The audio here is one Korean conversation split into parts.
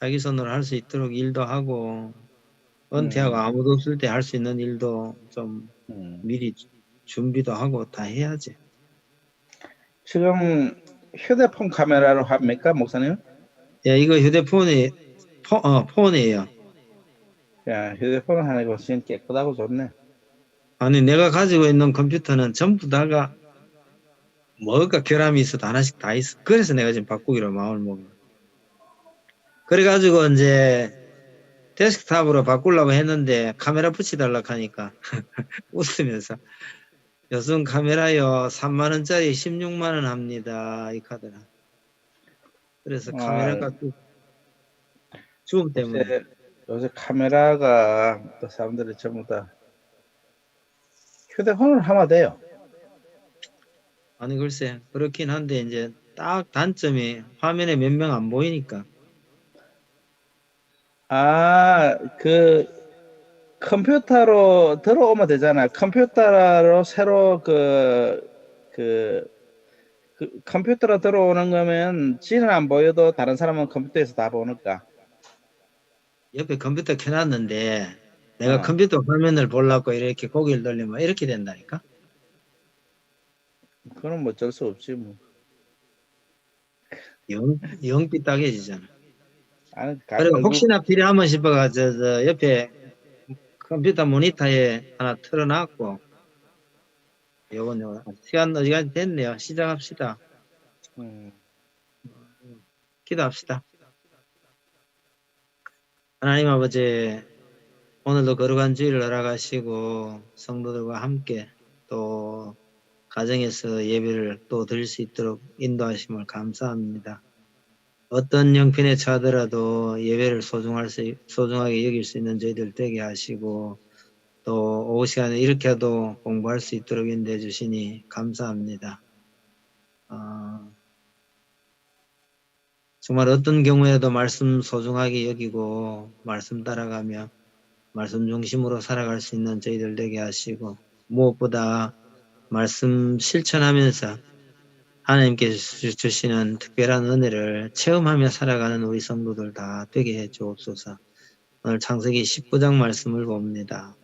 자기 손으로 할 수 있도록 일도 하고 은퇴하고 음. 아무도 없을 때 할 수 있는 일도 좀 음. 미리 준비도 하고 다 해야지. 지금 휴대폰 카메라로 합니까, 목사님? 야, 이거 휴대폰이 폰이에요. 야, 휴대폰 하나 훨씬 깨끗하고 좋네. 아니 내가 가지고 있는 컴퓨터는 전부 다가 뭐가 결함이 있어도 하나씩 다 있어. 그래서 내가 지금 바꾸기로 마음을 먹은 거야. 그래가지고 이제 데스크탑으로 바꾸려고 했는데 카메라 붙여달라고 하니까 웃으면서 요즘 카메라요 3만 원짜리 16만 원 합니다. 이 카드라. 그래서 아, 카메라가 또 주음 때문에. 요새 카메라가 또 사람들이 전부 다 휴대폰을 하면 돼요. 아니 글쎄 그렇긴 한데 이제 딱 단점이 화면에 몇 명 안 보이니까. 아, 그 컴퓨터로 들어오면 되잖아요. 컴퓨터로 새로 컴퓨터로 들어오는 거면 지는 안 보여도 다른 사람은 컴퓨터에서 다 보니까. 옆에 컴퓨터 켜놨는데 내가 어, 컴퓨터 화면을 보려고 이렇게 고개를 돌리면 이렇게 된다니까. 그건 뭐 어쩔 수 없지 뭐. 영 삐딱해지잖아. 아니, 그리고 얼굴, 혹시나 필요하면 싶어가 저 옆에 컴퓨터 모니터에 하나 틀어놨고 요건 시간 어지간히 됐네요. 시작합시다. 음, 기도합시다. 하나님 아버지 오늘도 거룩한 주일을 허락하시고 성도들과 함께 또 가정에서 예배를 또 드릴 수 있도록 인도하심을 감사합니다. 어떤 형편에 처하더라도 예배를 소중하게 여길 수 있는 저희들 되게 하시고 또 오후 시간에 이렇게라도 공부할 수 있도록 인도해 주시니 감사합니다. 정말 어떤 경우에도 말씀 소중하게 여기고 말씀 따라가며 말씀 중심으로 살아갈 수 있는 저희들 되게 하시고 무엇보다 말씀 실천하면서 하나님께서 주시는 특별한 은혜를 체험하며 살아가는 우리 성도들 다 되게 해 주옵소서. 오늘 창세기 19장 말씀을 봅니다.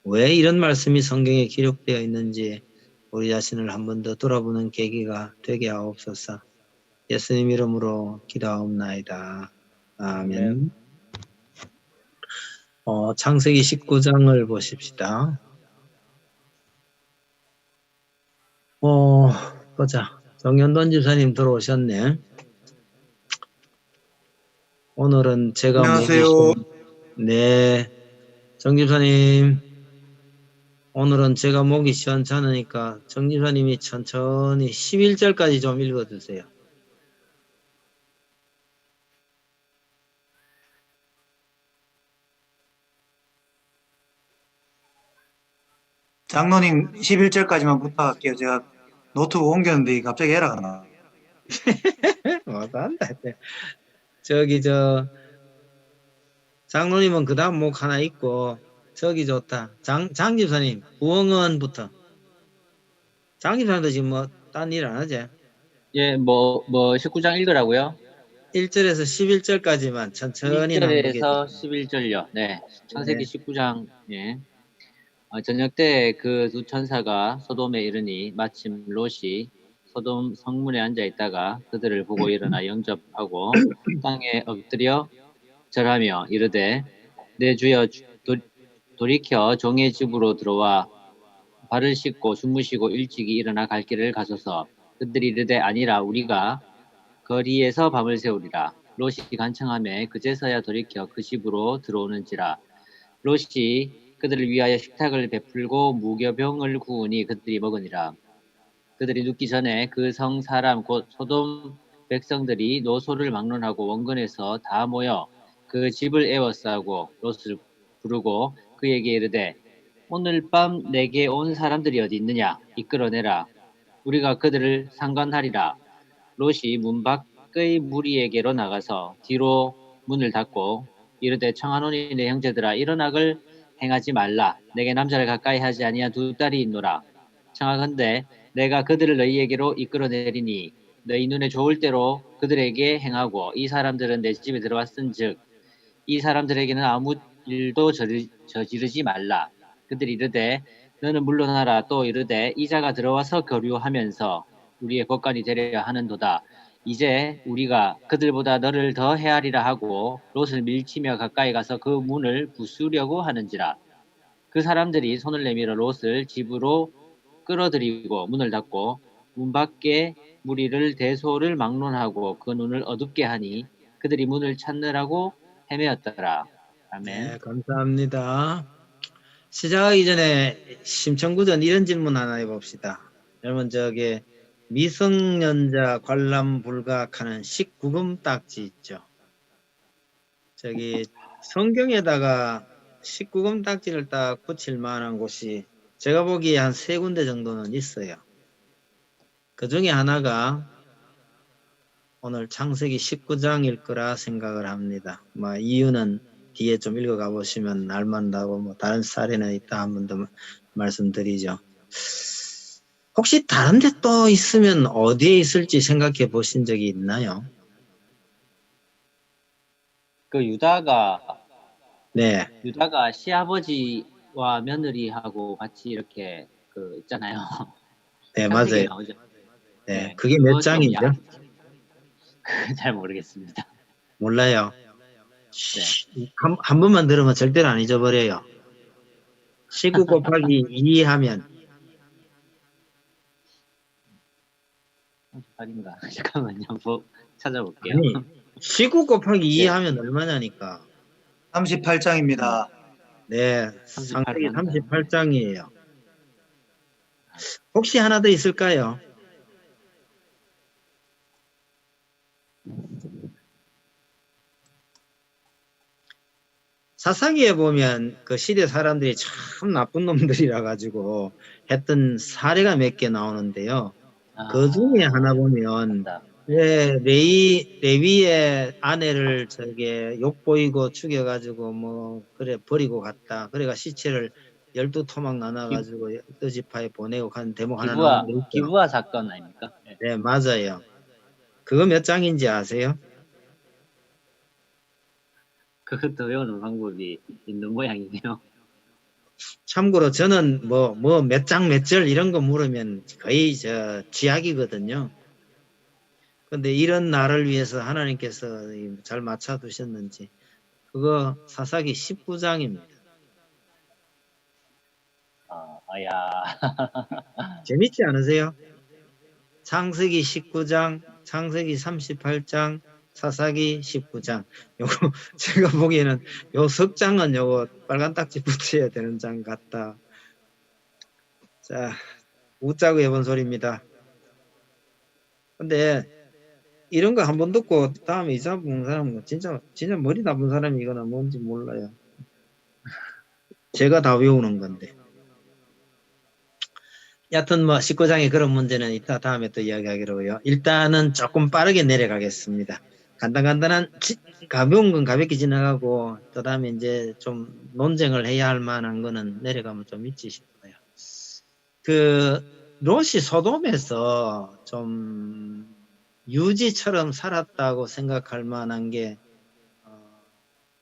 왜 이런 말씀이 성경에 기록되어 있는지 우리 자신을 한 번 더 돌아보는 계기가 되게 하옵소서. 예수님 이름으로 기도하옵나이다. 아멘. 아멘. 창세기 19장을 보십시다. 보자. 정현돈 집사님 들어오셨네. 오늘은 제가 목이 안녕하세요. 네. 정 집사님, 오늘은 제가 목이 시원찮으니까 정 집사님이 천천히 11절까지 좀 읽어주세요. 장로님 11절까지만 부탁할게요. 제가 노트북 옮겼는데 갑자기 에러가 나. 못한다. 장로님은 그 다음 목 하나 있고, 저기 좋다. 장 집사님, 부엉언부터. 장 집사님도 지금 딴 일 안 하지? 예, 19장 읽으라고요? 1절에서 11절까지만 천천히 남기게 1절에서 11절요. 네. 창세기 네. 19장, 예. 저녁 때 그 두 천사가 소돔에 이르니 마침 롯이 소돔 성문에 앉아 있다가 그들을 보고 일어나 영접하고 땅에 엎드려 절하며 이르되 내 주여 돌이켜 종의 집으로 들어와 발을 씻고 주무시고 일찍이 일어나 갈 길을 가소서. 그들이 이르되 아니라 우리가 거리에서 밤을 새우리라. 롯이 간청하매 그제서야 돌이켜 그 집으로 들어오는지라. 롯이 그들을 위하여 식탁을 베풀고 무교병을 구우니 그들이 먹으니라. 그들이 눕기 전에 그 성 사람 곧 소돔 백성들이 노소를 막론하고 원근에서 다 모여 그 집을 에워싸고 롯을 부르고 그에게 이르되 오늘 밤 내게 온 사람들이 어디 있느냐 이끌어내라. 우리가 그들을 상관하리라. 롯이 문 밖의 무리에게로 나가서 뒤로 문을 닫고 이르되 청하노니 내 형제들아 이런 악을 행하지 말라. 내게 남자를 가까이 하지 아니한 두 딸이 있노라. 청하건대 내가 그들을 너희에게로 이끌어내리니 너희 눈에 좋을 대로 그들에게 행하고 이 사람들은 내 집에 들어왔은즉 이 사람들에게는 아무 일도 저지르지 말라. 그들이 이르되 너는 물러나라. 또 이르되 이자가 들어와서 교류하면서 우리의 법관이 되려 하는도다. 이제 우리가 그들보다 너를 더 헤아리라 하고 롯을 밀치며 가까이 가서 그 문을 부수려고 하는지라. 그 사람들이 손을 내밀어 롯을 집으로 끌어들이고 문을 닫고 문 밖에 무리를 대소를 막론하고 그 눈을 어둡게 하니 그들이 문을 찾느라고 헤매었더라. 아멘. 네, 감사합니다. 시작하기 전에 심청구전 이런 질문 하나 해봅시다. 여러분 저기 미성년자 관람 불가하는 19금 딱지 있죠. 저기 성경에다가 19금 딱지를 딱 붙일 만한 곳이 제가 보기에 한 3군데 정도는 있어요. 그 중에 하나가 오늘 창세기 19장일 거라 생각을 합니다. 뭐 이유는 뒤에 좀 읽어가 보시면 알만하고 뭐 다른 사례는 있다 한 번 더 말씀드리죠. 혹시 다른 데 또 있으면 어디에 있을지 생각해 보신 적이 있나요? 그 유다가 네, 시아버지와 며느리하고 같이 이렇게 그 있잖아요. 네 창세기에 맞아요. 나오죠. 네, 네, 그게 그거 몇 좀 장이죠? 잘 모르겠습니다. 몰라요. 네. 한 번만 들으면 절대로 안 잊어버려요. 19 곱하기 2 하면 38인가? 잠깐만요. 뭐 찾아볼게요. 아니 19 곱하기 2 네. 하면 얼마냐니까. 38장입니다. 네, 38 창세기 맞나요? 38장이에요. 혹시 하나 더 있을까요? 사사기에 보면 그 시대 사람들이 참 나쁜 놈들이라 가지고 했던 사례가 몇 개 나오는데요. 그 중에 하나 보면 맞다. 레위의 아내를 저게 욕보이고 죽여가지고 뭐 그래 버리고 갔다. 그래가 시체를 12토막 나눠가지고 12지파에 보내고 간 대목 하나 나오는데 있죠. 기부아 사건 아닙니까? 네. 네, 맞아요. 그거 몇 장인지 아세요? 그것도 외우는 방법이 있는 모양이네요. 참고로 저는 뭐 몇 장 몇 절 이런 거 물으면 거의 저 쥐약이거든요. 근데 이런 날을 위해서 하나님께서 잘 맞춰 두셨는지 그거 사사기 19장입니다. 재밌지 않으세요? 창세기 19장, 창세기 38장, 사사기 19장. 요거 제가 보기에는 요 석 장은 요거 빨간 딱지 붙여야 되는 장 같다. 자, 웃자고 해본 소리입니다. 근데 이런 거 한번 듣고 다음에 이사 보는 사람은 진짜 머리 나쁜 사람이거나 뭔지 몰라요. 제가 다 외우는 건데. 여하튼 뭐 19장에 그런 문제는 이따 다음에 또 이야기하기로요. 일단은 조금 빠르게 내려가겠습니다. 간단한 가벼운 건 가볍게 지나가고 그 다음에 이제 좀 논쟁을 해야 할 만한 거는 내려가면 좀 있지 싶어요. 그 롯이 소돔에서 좀 유지처럼 살았다고 생각할 만한 게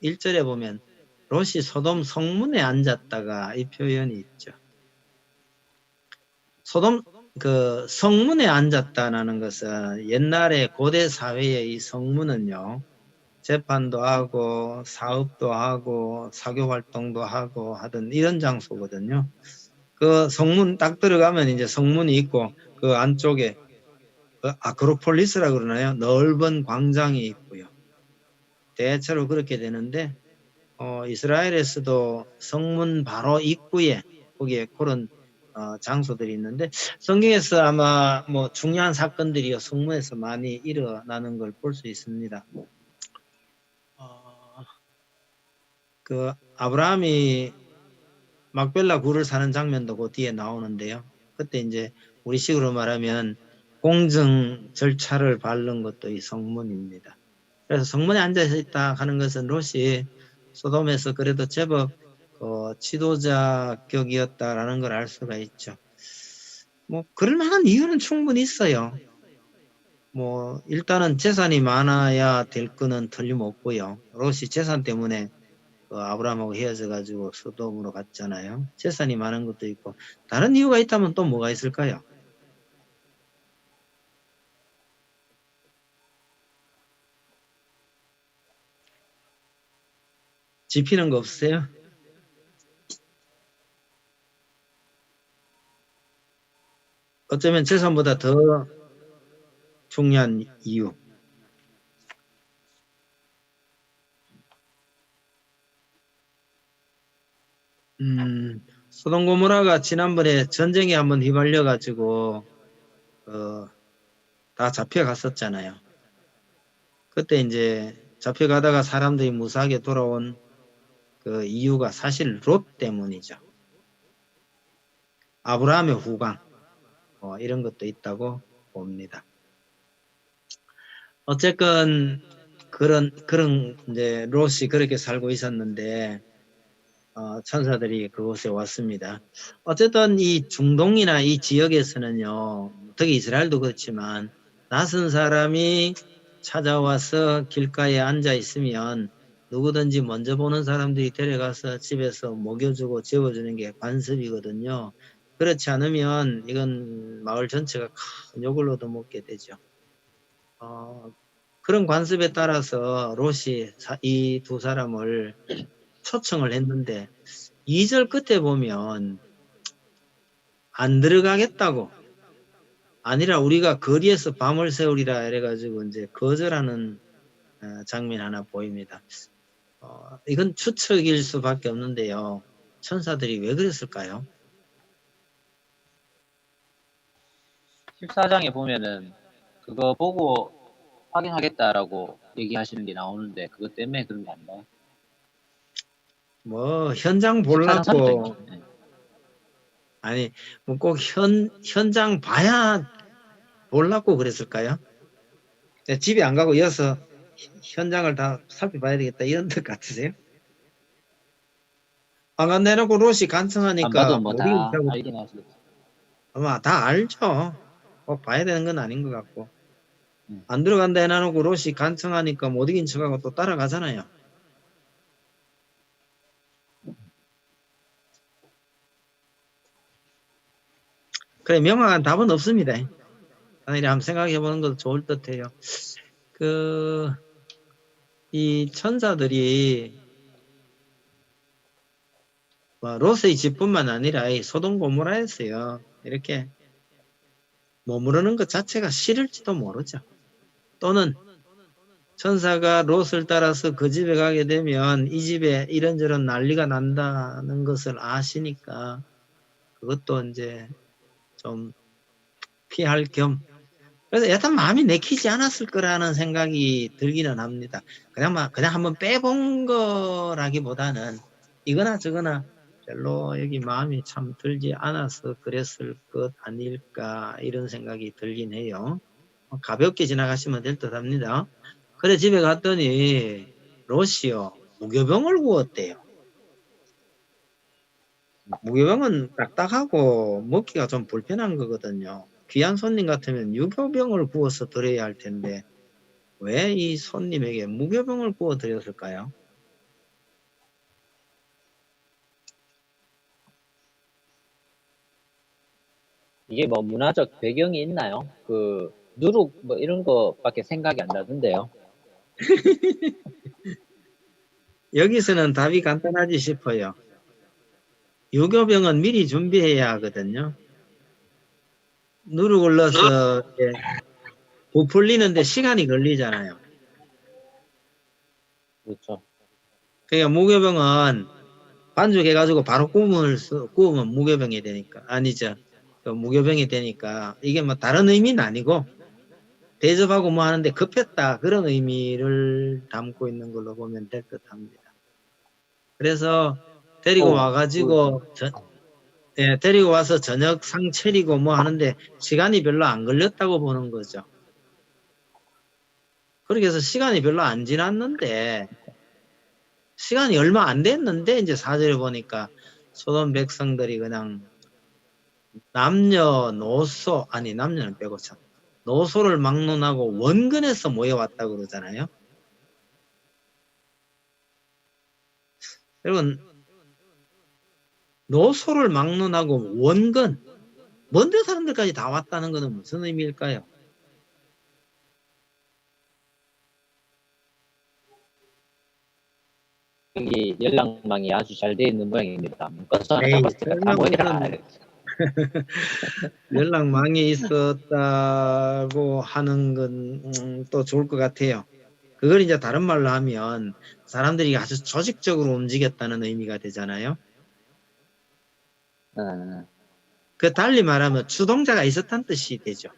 1절에 보면 롯이 소돔 성문에 앉았다가 이 표현이 있죠. 소돔 그 성문에 앉았다는 것은 옛날에 고대 사회의 이 성문은요 재판도 하고 사업도 하고 사교 활동도 하고 하던 이런 장소거든요. 그 성문 딱 들어가면 이제 성문이 있고 그 안쪽에 그 아크로폴리스라 그러나요? 넓은 광장이 있고요. 대체로 그렇게 되는데 이스라엘에서도 성문 바로 입구에 거기에 그런 장소들이 있는데 성경에서 아마 뭐 중요한 사건들이 성문에서 많이 일어나는 걸 볼 수 있습니다. 그 아브라함이 막벨라 굴을 사는 장면도 그 뒤에 나오는데요. 그때 이제 우리식으로 말하면 공정 절차를 밟는 것도 이 성문입니다. 그래서 성문에 앉아서 있다 하는 것은 롯이 소돔에서 그래도 제법 지도자 격이었다라는 걸 알 수가 있죠. 뭐 그럴 만한 이유는 충분히 있어요. 뭐 일단은 재산이 많아야 될 거는 틀림없고요. 롯이 재산 때문에 그 아브라함하고 헤어져 가지고 소돔으로 갔잖아요. 재산이 많은 것도 있고 다른 이유가 있다면 또 뭐가 있을까요? 짚히는 거 없어요? 어쩌면 재산보다 더 중요한 이유. 소돔 고모라가 지난번에 전쟁에 한번 휘말려 가지고 다 잡혀갔었잖아요. 그때 이제 잡혀가다가 사람들이 무사하게 돌아온 그 이유가 사실 롯 때문이죠. 아브라함의 후광 이런 것도 있다고 봅니다. 어쨌건 그런 이제 롯이 그렇게 살고 있었는데 천사들이 그곳에 왔습니다. 어쨌든 이 중동이나 이 지역에서는요, 특히 이스라엘도 그렇지만 낯선 사람이 찾아와서 길가에 앉아 있으면 누구든지 먼저 보는 사람들이 데려가서 집에서 먹여주고 재워주는 게 관습이거든요. 그렇지 않으면 이건 마을 전체가 큰 욕을 얻어먹게 되죠. 그런 관습에 따라서 롯이 이 두 사람을 초청을 했는데 2절 끝에 보면 안 들어가겠다고 아니라 우리가 거리에서 밤을 새우리라 이래가지고 이제 거절하는 장면 하나 보입니다. 이건 추측일 수밖에 없는데요. 천사들이 왜 그랬을까요? 14장에 보면은 그거 보고 확인하겠다라고 얘기하시는 게 나오는데 그것 때문에 그런 게 아닌가요? 뭐 현장 14장 보려고 3절. 네. 아니 뭐 꼭 현장 봐야 보려고 그랬을까요? 집에 안 가고 이어서 현장을 다 살펴봐야 되겠다 이런 뜻 같으세요? 안 내놓고 롯이 간청하니까 안 봐도 뭐 못 다 이기겠다고. 알긴 하시겠죠. 아마 다 알죠. 꼭 봐야 되는 건 아닌 것 같고. 네. 안 들어간다 해놔놓고 롯이 간청하니까 못 이긴 척하고 또 따라가잖아요. 그래 명확한 답은 없습니다. 하늘이 한번 생각해 보는 것도 좋을 듯해요. 이 천사들이 롯의 집뿐만 아니라 이 소돔 고모라에서요. 이렇게 머무르는 것 자체가 싫을지도 모르죠. 또는 천사가 롯을 따라서 그 집에 가게 되면 이 집에 이런저런 난리가 난다는 것을 아시니까 그것도 이제 좀 피할 겸 그래서 여튼 마음이 내키지 않았을 거라는 생각이 들기는 합니다. 그냥 한번 빼본 거라기보다는 이거나 저거나 별로 여기 마음이 참 들지 않아서 그랬을 것 아닐까 이런 생각이 들긴 해요. 가볍게 지나가시면 될 듯 합니다. 그래 집에 갔더니 롯이요 무교병을 구웠대요. 무교병은 딱딱하고 먹기가 좀 불편한 거거든요. 귀한 손님 같으면 유교병을 구워서 드려야 할 텐데 왜 이 손님에게 무교병을 구워 드렸을까요? 이게 뭐 문화적 배경이 있나요? 그 누룩 뭐 이런 거밖에 생각이 안 나던데요. 여기서는 답이 간단하지 싶어요. 유교병은 미리 준비해야 하거든요. 누룩을 넣어서 부풀리는데 시간이 걸리잖아요. 그렇죠. 그러니까 무교병은 반죽해가지고 바로 구우면 무교병이 되니까 아니죠. 무교병이 되니까 이게 뭐 다른 의미는 아니고 대접하고 뭐 하는데 급했다 그런 의미를 담고 있는 걸로 보면 될 듯 합니다. 그래서 데리고 와가지고 데리고 와서 저녁 상 차리고 뭐 하는데 시간이 별로 안 걸렸다고 보는 거죠. 그렇게 해서 시간이 별로 안 지났는데 시간이 얼마 안 됐는데 이제 4절에 보니까 소돔 백성들이 그냥 남녀노소 아니 남녀는 빼고 참 노소를 막론하고 원근에서 모여왔다고 그러잖아요. 여러분, 노소를 막론하고 원근, 먼데 사람들까지 다 왔다는 것은 무슨 의미일까요? 여기 연락망이 아주 잘 돼 있는 모양입니다. 문건수 하나 에이, 잡았을 때가 다 설마 모이라. 무슨 연락망이 있었다고 하는 건 또 좋을 것 같아요. 그걸 이제 다른 말로 하면 사람들이 아주 조직적으로 움직였다는 의미가 되잖아요. 그 달리 말하면 주동자가 있었다는 뜻이 되죠.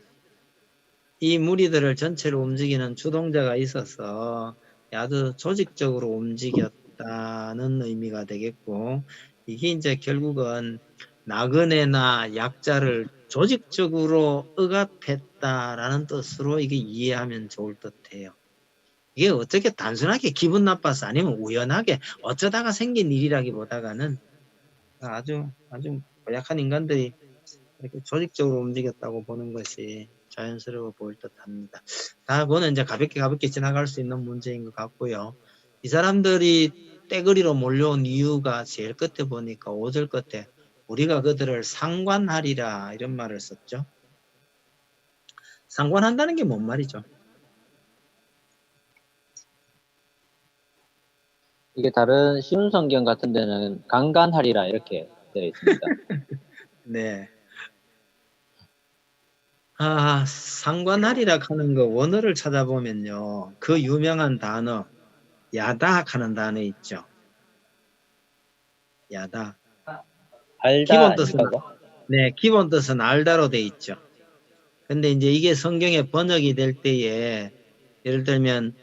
이 무리들을 전체로 움직이는 주동자가 있어서 아주 조직적으로 움직였다는 의미가 되겠고, 이게 이제 결국은 나그네나 약자를 조직적으로 억압했다라는 뜻으로 이게 이해하면 좋을 듯해요. 이게 어떻게 단순하게 기분 나빠서 아니면 우연하게 어쩌다가 생긴 일이라기보다는 아주 고약한 인간들이 이렇게 조직적으로 움직였다고 보는 것이 자연스러워 보일 듯합니다. 다음은 이제 가볍게 지나갈 수 있는 문제인 것 같고요. 이 사람들이 떼거리로 몰려온 이유가 제일 끝에 보니까 5절 끝에 우리가 그들을 상관하리라 이런 말을 썼죠. 상관한다는 게 뭔 말이죠? 이게 다른 쉬운 성경 같은 데는 강간하리라 이렇게 되어 있습니다. 네. 상관하리라 하는 거 원어를 찾아보면요. 그 유명한 단어 야닥 하는 단어 있죠. 야닥. 알다 기본 뜻은 아닙니까? 네, 기본 뜻은 알다로 돼 있죠. 근데 이제 이게 성경에 번역이 될 때에 예를 들면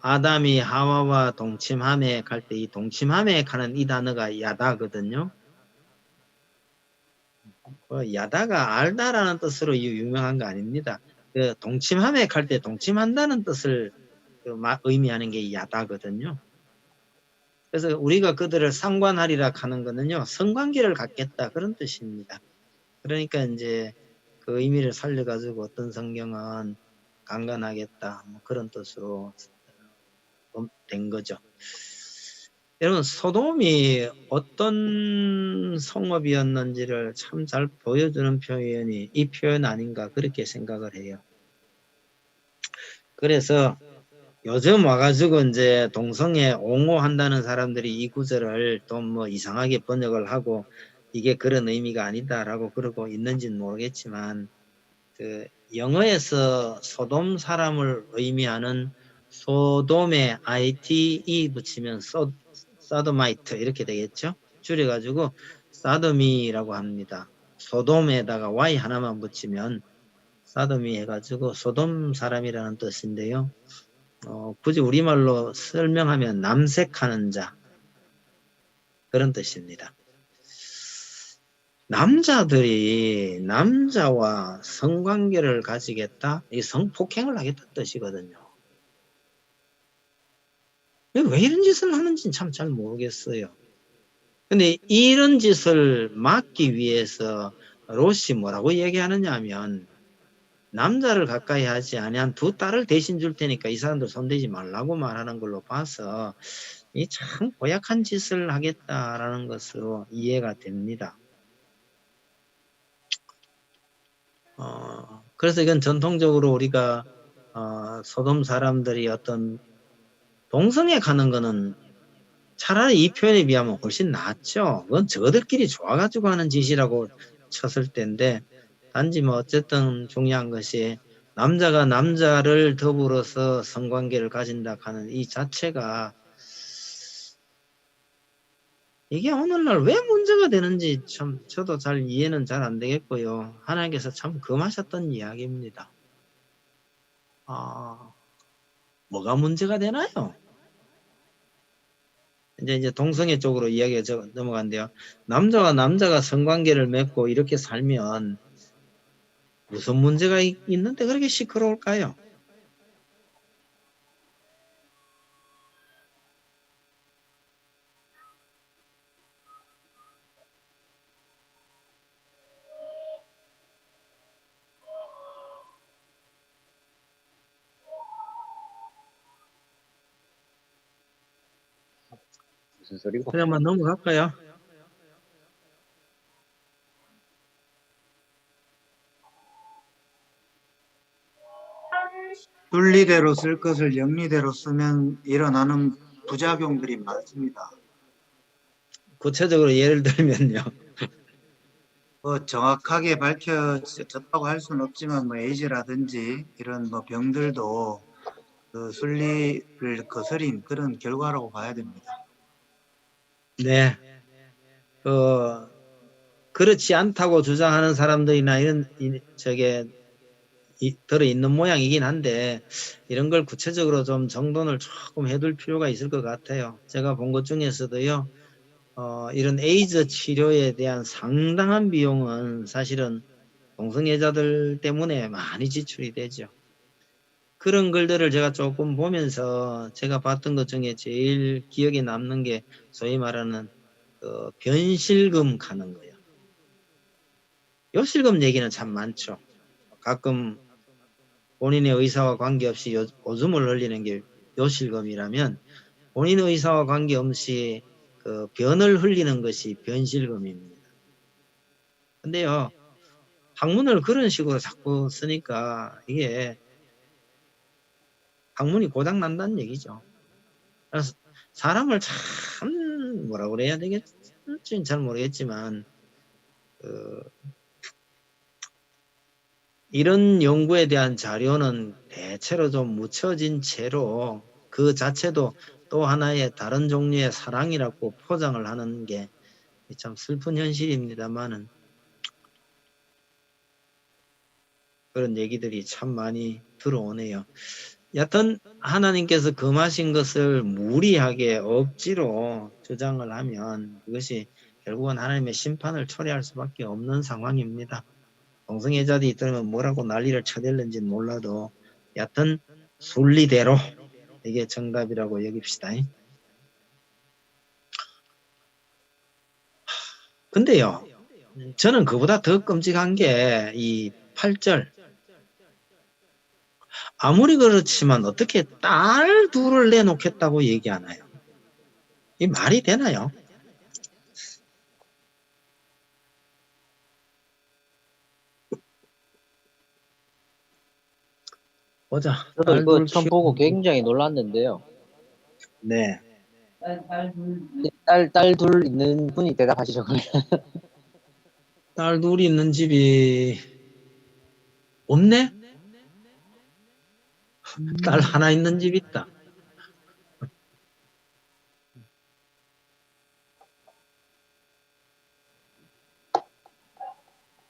아담이 하와와 동침함에 갈 때 이 동침함에 가는 이 단어가 야다거든요. 야다가 알다라는 뜻으로 유명한 거 아닙니다. 그 동침함에 갈 때 동침한다는 뜻을 의미하는 게 야다거든요. 그래서 우리가 그들을 상관하리라 하는 거는요, 성관계를 갖겠다 그런 뜻입니다. 그러니까 이제 그 의미를 살려가지고 어떤 성경은 강간하겠다 뭐 그런 뜻으로 된 거죠. 여러분 소돔이 어떤 성읍이었는지를 참 잘 보여주는 표현이 이 표현 아닌가 그렇게 생각을 해요. 그래서 요즘 와가지고 이제 동성애 옹호한다는 사람들이 이 구절을 좀 뭐 이상하게 번역을 하고 이게 그런 의미가 아니다라고 그러고 있는지는 모르겠지만 그 영어에서 소돔 사람을 의미하는 소돔에 ITE 붙이면 사도마이트 이렇게 되겠죠. 줄여가지고 사도미라고 합니다. 소돔에다가 Y 하나만 붙이면 사도미 해가지고 소돔 사람이라는 뜻인데요. 굳이 우리말로 설명하면 남색하는 자 그런 뜻입니다. 남자들이 남자와 성관계를 가지겠다? 이 성폭행을 하겠다는 뜻이거든요. 왜 이런 짓을 하는지는 참 잘 모르겠어요. 근데 이런 짓을 막기 위해서 롯이 뭐라고 얘기하느냐 하면 남자를 가까이 하지 아니한 두 딸을 대신 줄 테니까 이 사람들 손대지 말라고 말하는 걸로 봐서 이 참 고약한 짓을 하겠다라는 것으로 이해가 됩니다. 그래서 이건 전통적으로 우리가 소돔 사람들이 어떤 동성애 가는 거는 차라리 이 표현에 비하면 훨씬 낫죠. 그건 저들끼리 좋아가지고 하는 짓이라고 쳤을 때인데 단지 뭐 어쨌든 중요한 것이 남자가 남자를 더불어서 성관계를 가진다 하는 이 자체가 이게 오늘날 왜 문제가 되는지 참 저도 잘 이해는 잘 안 되겠고요. 하나님께서 참 금하셨던 이야기입니다. 뭐가 문제가 되나요? 이제 동성애 쪽으로 이야기가 넘어간대요. 남자와 남자가 성관계를 맺고 이렇게 살면 무슨 문제가 있는데 그렇게 시끄러울까요? 무슨 소리고? 그냥만 넘어갈까요? 순리대로 쓸 것을 영리대로 쓰면 일어나는 부작용들이 많습니다. 구체적으로 예를 들면요. 뭐 정확하게 밝혀졌다고 할 수는 없지만 뭐 에이즈라든지 이런 뭐 병들도 그 순리를 거스린 그런 결과라고 봐야 됩니다. 네. 그렇지 않다고 주장하는 사람들이나 들어 있는 모양이긴 한데, 이런 걸 구체적으로 좀 정돈을 조금 해둘 필요가 있을 것 같아요. 제가 본 것 중에서도요, 이런 에이즈 치료에 대한 상당한 비용은 사실은 동성애자들 때문에 많이 지출이 되죠. 그런 글들을 제가 조금 보면서 제가 봤던 것 중에 제일 기억에 남는 게 소위 말하는 변실금 가는 거예요. 요실금 얘기는 참 많죠. 가끔 본인의 의사와 관계없이 오줌을 흘리는 게 요실금이라면, 본인의 의사와 관계없이 변을 흘리는 것이 변실금입니다. 근데요, 학문을 그런 식으로 자꾸 쓰니까 이게 학문이 고장 난다는 얘기죠. 그래서 사람을 참 뭐라 그래야 되겠지는 잘 모르겠지만 이런 연구에 대한 자료는 대체로 좀 묻혀진 채로 그 자체도 또 하나의 다른 종류의 사랑이라고 포장을 하는 게 참 슬픈 현실입니다만은, 그런 얘기들이 참 많이 들어오네요. 여튼 하나님께서 금하신 것을 무리하게 억지로 주장을 하면 그것이 결국은 하나님의 심판을 초래할 수밖에 없는 상황입니다. 동성애자들이 들으면 뭐라고 난리를 쳐댈는지는 몰라도 여튼 순리대로 이게 정답이라고 여깁시다. 근데요, 저는 그보다 더 끔찍한 게 이 8절. 아무리 그렇지만 어떻게 딸 둘을 내놓겠다고 얘기하나요? 이 말이 되나요? 보자. 저도 이거 딸 처음 보고 굉장히 놀랐는데요. 네. 딸 둘 있는 분이 대답하시죠. 딸 둘이 있는 집이 없네? 딸 하나 있는 집 있다.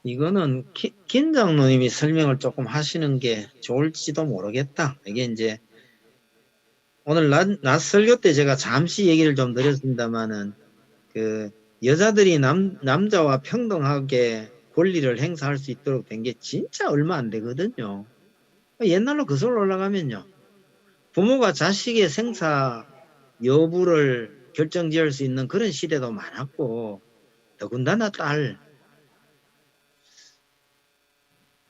이거는 김 장로님이 설명을 조금 하시는 게 좋을지도 모르겠다. 이게 이제 오늘 낮 설교 때 제가 잠시 얘기를 좀 드렸습니다만은 여자들이 남자와 평등하게 권리를 행사할 수 있도록 된 게 진짜 얼마 안 되거든요. 옛날로 거슬러 올라가면요, 부모가 자식의 생사 여부를 결정지을 수 있는 그런 시대도 많았고, 더군다나 딸,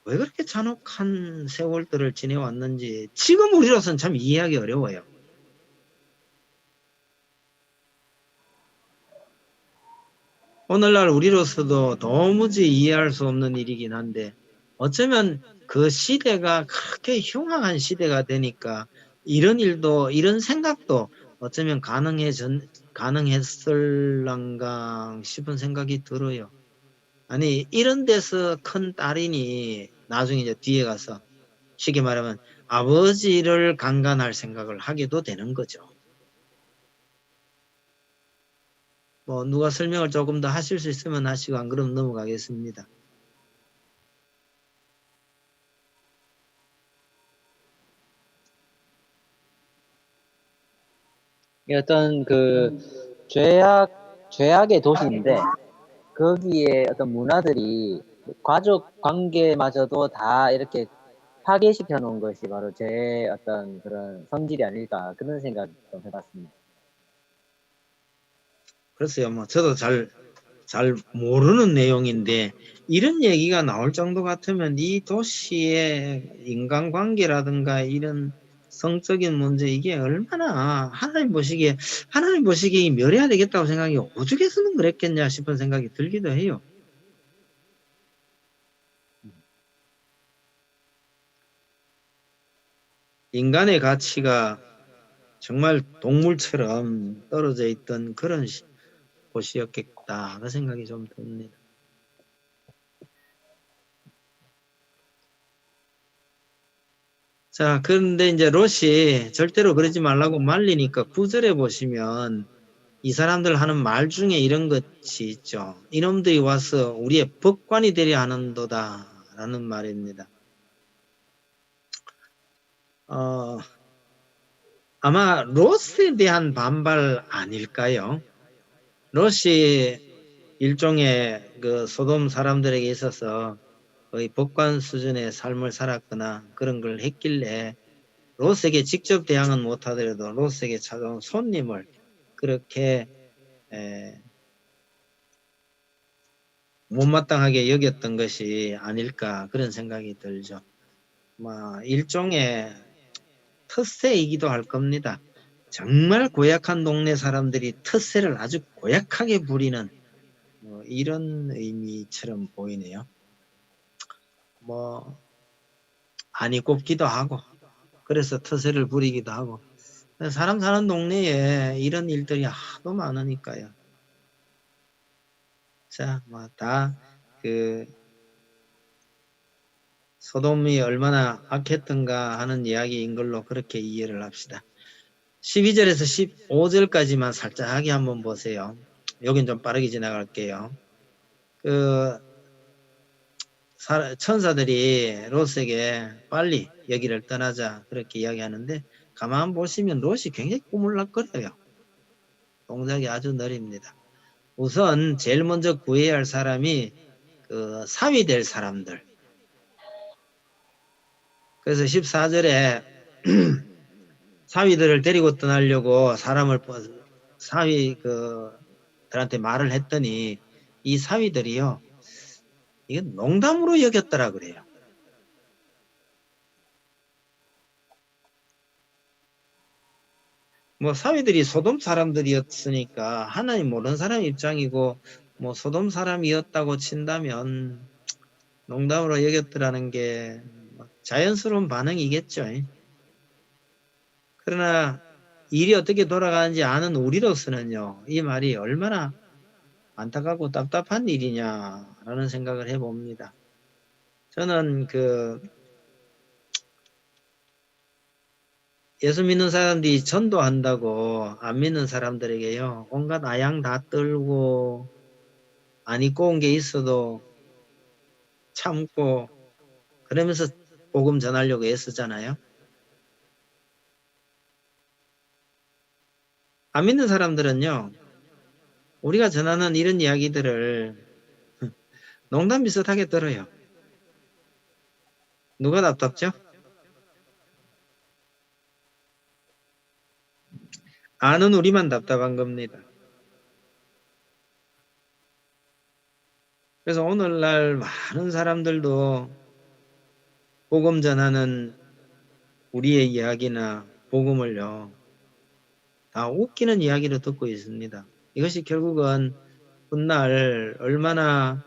왜 그렇게 잔혹한 세월들을 지내왔는지 지금 우리로서는 참 이해하기 어려워요. 오늘날 우리로서도 도무지 이해할 수 없는 일이긴 한데, 어쩌면 그 시대가 그렇게 흉악한 시대가 되니까 이런 일도, 이런 생각도 어쩌면 가능했을랑가 싶은 생각이 들어요. 아니, 이런 데서 큰 딸이니 나중에 이제 뒤에 가서 쉽게 말하면 아버지를 강간할 생각을 하게도 되는 거죠. 뭐 누가 설명을 조금 더 하실 수 있으면 하시고, 안 그러면 넘어가겠습니다. 어떤 죄악의 도시인데 거기에 어떤 문화들이 가족 관계마저도 다 이렇게 파괴시켜 놓은 것이 바로 제 어떤 그런 성질이 아닐까, 그런 생각 좀 해봤습니다. 글쎄요, 뭐 저도 잘 모르는 내용인데 이런 얘기가 나올 정도 같으면 이 도시의 인간관계라든가 이런 성적인 문제 이게 얼마나 하나님 보시기에 멸해야 되겠다고 생각이 오죽했으면 그랬겠냐 싶은 생각이 들기도 해요. 인간의 가치가 정말 동물처럼 떨어져 있던 그런 곳이었겠다 그 생각이 좀 듭니다. 자, 그런데 이제 롯이 절대로 그러지 말라고 말리니까 9절에 보시면 이 사람들 하는 말 중에 이런 것이 있죠. 이놈들이 와서 우리의 법관이 되려 하는도다 라는 말입니다. 아마 롯에 대한 반발 아닐까요? 롯이 일종의 그 소돔 사람들에게 있어서 거의 법관 수준의 삶을 살았거나 그런 걸 했길래 롯에게 직접 대항은 못하더라도 롯에게 찾아온 손님을 그렇게 못마땅하게 여겼던 것이 아닐까 그런 생각이 들죠. 일종의 텃세이기도 할 겁니다. 정말 고약한 동네 사람들이 텃세를 아주 고약하게 부리는 이런 의미처럼 보이네요. 안이 꼽기도 하고 그래서 텃세를 부리기도 하고 사람 사는 동네에 이런 일들이 하도 많으니까요. 자, 다 소돔이 얼마나 악했던가 하는 이야기인 걸로 그렇게 이해를 합시다. 12절에서 15절까지만 살짝하게 한번 보세요. 여긴 좀 빠르게 지나갈게요. 천사들이 롯에게 빨리 여기를 떠나자 그렇게 이야기하는데 가만 보시면 롯이 굉장히 꾸물락거려요. 동작이 아주 느립니다. 우선 제일 먼저 구해야 할 사람이 사위 될 사람들. 그래서 14절에 사위들을 데리고 떠나려고 사위들한테 말을 했더니 이 사위들이요. 이건 농담으로 여겼더라 그래요. 사위들이 소돔 사람들이었으니까 하나님 모르는 사람 입장이고 소돔 사람이었다고 친다면 농담으로 여겼더라는 게 자연스러운 반응이겠죠. 그러나 일이 어떻게 돌아가는지 아는 우리로서는요. 이 말이 얼마나 안타깝고 답답한 일이냐라는 생각을 해봅니다. 저는 예수 믿는 사람들이 전도한다고 안 믿는 사람들에게요. 온갖 아양 다 떨고 안 입고 온 게 있어도 참고 그러면서 복음 전하려고 애쓰잖아요. 안 믿는 사람들은요. 우리가 전하는 이런 이야기들을 농담 비슷하게 들어요. 누가 답답죠? 아는 우리만 답답한 겁니다. 그래서 오늘날 많은 사람들도 복음 전하는 우리의 이야기나 복음을요. 다 웃기는 이야기로 듣고 있습니다. 이것이 결국은 훗날 얼마나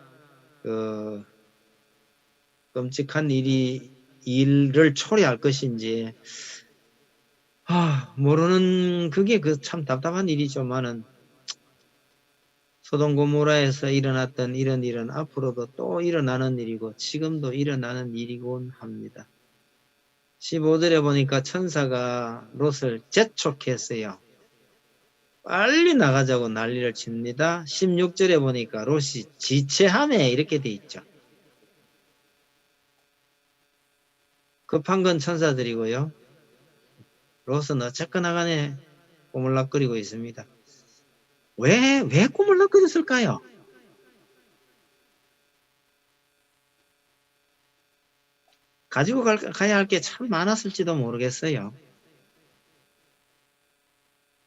끔찍한 일을 초래할 것인지 모르는 그게 참 답답한 일이지만은 소돔 고모라에서 일어났던 이런 일은 앞으로도 또 일어나는 일이고 지금도 일어나는 일이곤 합니다. 15절에 보니까 천사가 롯을 재촉했어요. 빨리 나가자고 난리를 칩니다. 16절에 보니까 롯이 지체하네 이렇게 돼 있죠. 급한 건 천사들이고요. 롯은 어쨌거나 간에 꼬물락거리고 있습니다. 왜 꼬물락거렸을까요? 가지고 가야 할 게 참 많았을지도 모르겠어요.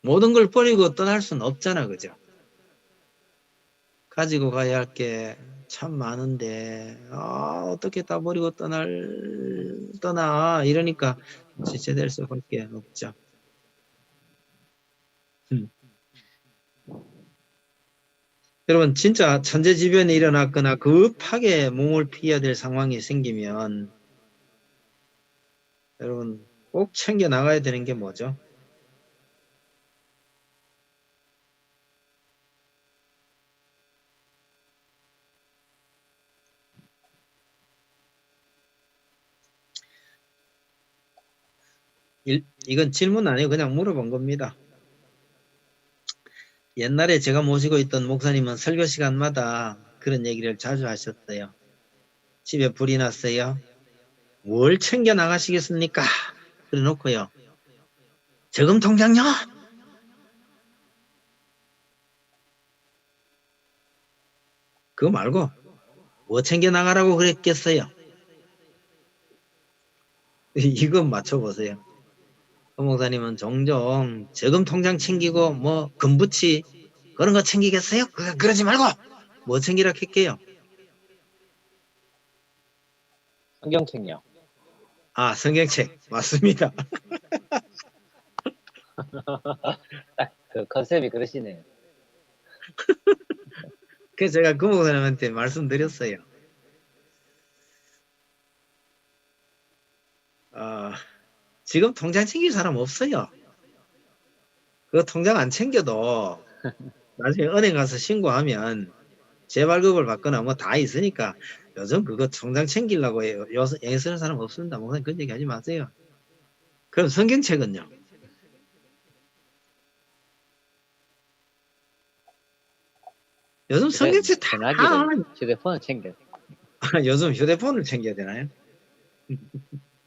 모든 걸 버리고 떠날 수는 없잖아, 그죠? 가지고 가야 할 게 참 많은데 어떻게 다 버리고 떠나 이러니까 지체될 수밖에 없죠. 여러분 진짜 천재지변이 일어났거나 급하게 몸을 피해야 될 상황이 생기면 여러분 꼭 챙겨 나가야 되는 게 뭐죠? 이건 질문 아니에요. 그냥 물어본 겁니다. 옛날에 제가 모시고 있던 목사님은 설교 시간마다 그런 얘기를 자주 하셨어요. 집에 불이 났어요. 뭘 챙겨 나가시겠습니까? 그래 놓고요. 저금 통장요? 그거 말고 뭐 챙겨 나가라고 그랬겠어요? 이거 맞춰보세요. 그 목사님은 종종 저금 통장 챙기고 뭐 금부치 그런 거 챙기겠어요? 그러지 말고 뭐 챙기라 할게요? 성경책요. 아, 성경책 맞습니다. 그 컨셉이 그러시네요. 그래서 제가 그 목사님한테 말씀드렸어요. 지금 통장 챙길 사람 없어요. 그 통장 안 챙겨도 나중에 은행 가서 신고하면 재발급을 받거나 뭐 다 있으니까 요즘 그거 통장 챙기려고 애쓰는 쓰는 사람 없습니다. 목사님 그런 얘기 하지 마세요. 그럼 성경책은요? 요즘 성경책 다 전화기를 휴대폰을 챙겨. 요즘 휴대폰을 챙겨야 되나요?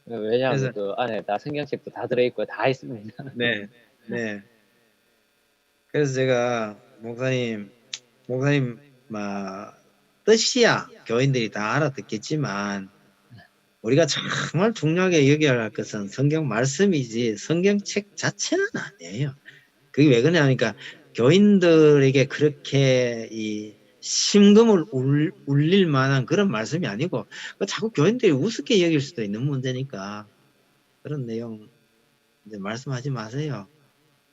왜냐하면 그래서- 그 안에 다 성경책도 다 들어있고 다 있습니다. 네, 네. 그래서 제가 목사님 뜻이야 교인들이 다 알아듣겠지만 우리가 정말 중요하게 여겨야 할 것은 성경 말씀이지 성경책 자체는 아니에요. 그게 왜 그러냐니까 교인들에게 그렇게 이 심금을 울릴 만한 그런 말씀이 아니고 자꾸 교인들이 우습게 여길 수도 있는 문제니까 그런 내용 이제 말씀하지 마세요.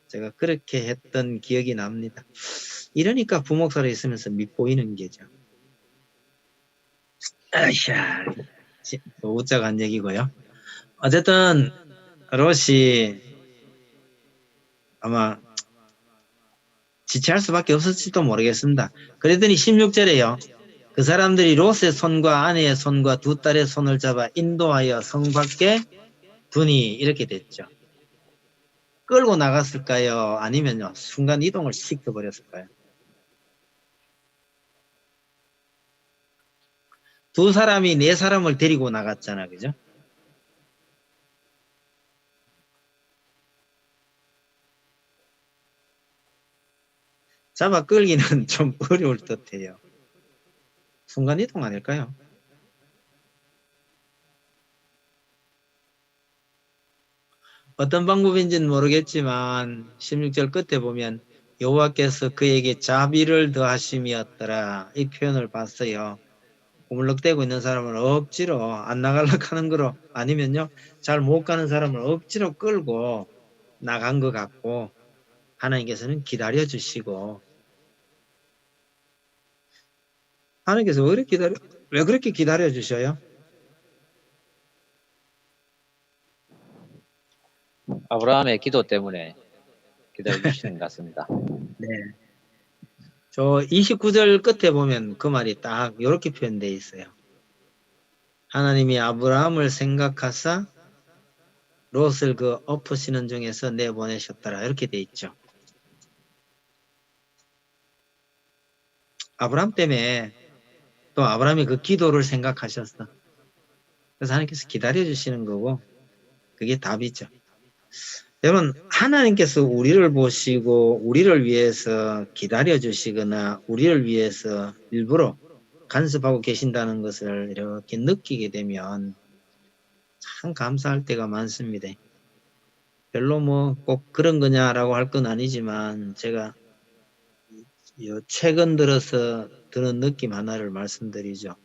제가 그렇게 했던 기억이 납니다. 이러니까 부목사로 있으면서 밉보이는 게죠. 아이샤, 웃자간 얘기고요. 어쨌든 롯이 아마 지체할 수밖에 없었을지도 모르겠습니다. 그러더니 16절에요. 그 사람들이 롯의 손과 아내의 손과 두 딸의 손을 잡아 인도하여 성 밖에 두니 이렇게 됐죠. 끌고 나갔을까요? 아니면요 순간 이동을 시켜버렸을까요? 두 사람이 네 사람을 데리고 나갔잖아, 그죠? 잡아 끌기는 좀 어려울 듯해요. 순간 이동 아닐까요? 어떤 방법인지는 모르겠지만 16절 끝에 보면 여호와께서 그에게 자비를 더하심이었더라 이 표현을 봤어요. 우물럭대고 있는 사람을 억지로 안 나가려고 하는 거로 아니면요 잘 못 가는 사람을 억지로 끌고 나간 것 같고 하나님께서는 기다려 주시고 하나님께서 왜 그렇게 기다려 주셔요? 아브라함의 기도 때문에 기다려주시는 것 같습니다. 네. 저 29절 끝에 보면 그 말이 딱 이렇게 표현되어 있어요. 하나님이 아브라함을 생각하사 롯을 그 엎으시는 중에서 내보내셨더라 이렇게 돼 있죠. 아브라함 때문에 또 아브라함이 그 기도를 생각하셨어. 그래서 하나님께서 기다려주시는 거고 그게 답이죠. 여러분 하나님께서 우리를 보시고 우리를 위해서 기다려주시거나 우리를 위해서 일부러 간섭하고 계신다는 것을 이렇게 느끼게 되면 참 감사할 때가 많습니다. 별로 뭐 꼭 그런 거냐라고 할 건 아니지만 제가 최근 들어서 드는 느낌 하나를 말씀드리죠.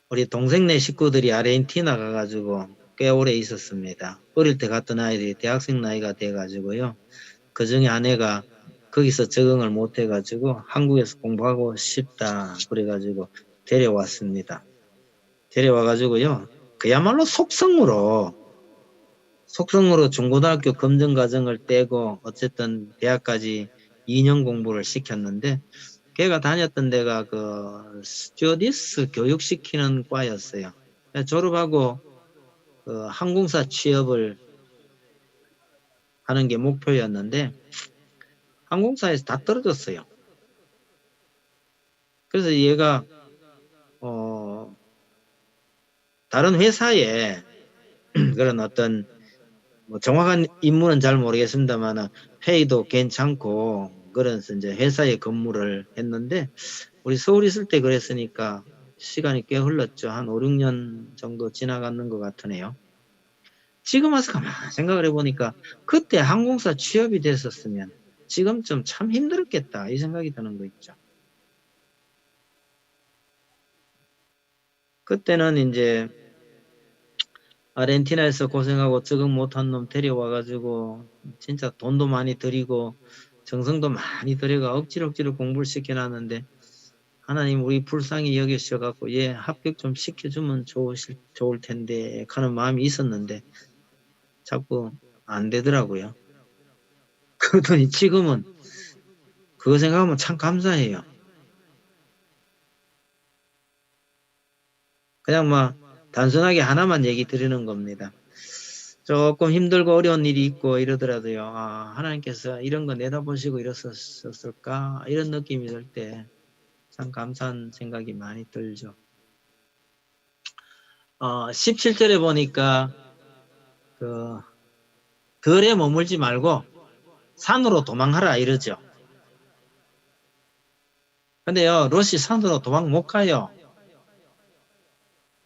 우리 동생네 식구들이 아르헨티나 가가지고 꽤 오래 있었습니다. 어릴 때 갔던 아이들이 대학생 나이가 돼가지고요. 그 중에 아내가 거기서 적응을 못해가지고 한국에서 공부하고 싶다 그래가지고 데려왔습니다. 데려와가지고요. 그야말로 속성으로 중고등학교 검정과정을 떼고 어쨌든 대학까지 2년 공부를 시켰는데 걔가 다녔던 데가 그 스튜어디스 교육시키는 과였어요. 졸업하고 그 항공사 취업을 하는 게 목표였는데 항공사에서 다 떨어졌어요. 그래서 얘가 다른 회사에 그런 어떤 뭐 정확한 임무는 잘 모르겠습니다만 페이도 괜찮고 그래서 이제 회사에 근무를 했는데 우리 서울 있을 때 그랬으니까 시간이 꽤 흘렀죠. 한 5, 6년 정도 지나가는 것 같으네요. 지금 와서 가만히 생각을 해보니까 그때 항공사 취업이 됐었으면 지금쯤 참 힘들었겠다 이 생각이 드는 거 있죠. 그때는 이제 아르헨티나에서 고생하고 적응 못한 놈 데려와가지고 진짜 돈도 많이 들이고 정성도 많이 들여가 억지로 공부를 시켜놨는데 하나님 우리 불쌍히 여기셔갖고 얘 합격 좀 시켜주면 좋을 텐데 하는 마음이 있었는데 자꾸 안 되더라고요. 그러더니 지금은 그거 생각하면 참 감사해요. 그냥 뭐 단순하게 하나만 얘기 드리는 겁니다. 조금 힘들고 어려운 일이 있고 이러더라도요. 아, 하나님께서 이런 거 내다보시고 이랬었을까? 이런 느낌이 들 때 참 감사한 생각이 많이 들죠. 17절에 보니까 그 들에 머물지 말고 산으로 도망하라 이러죠. 근데요, 롯이 산으로 도망 못 가요.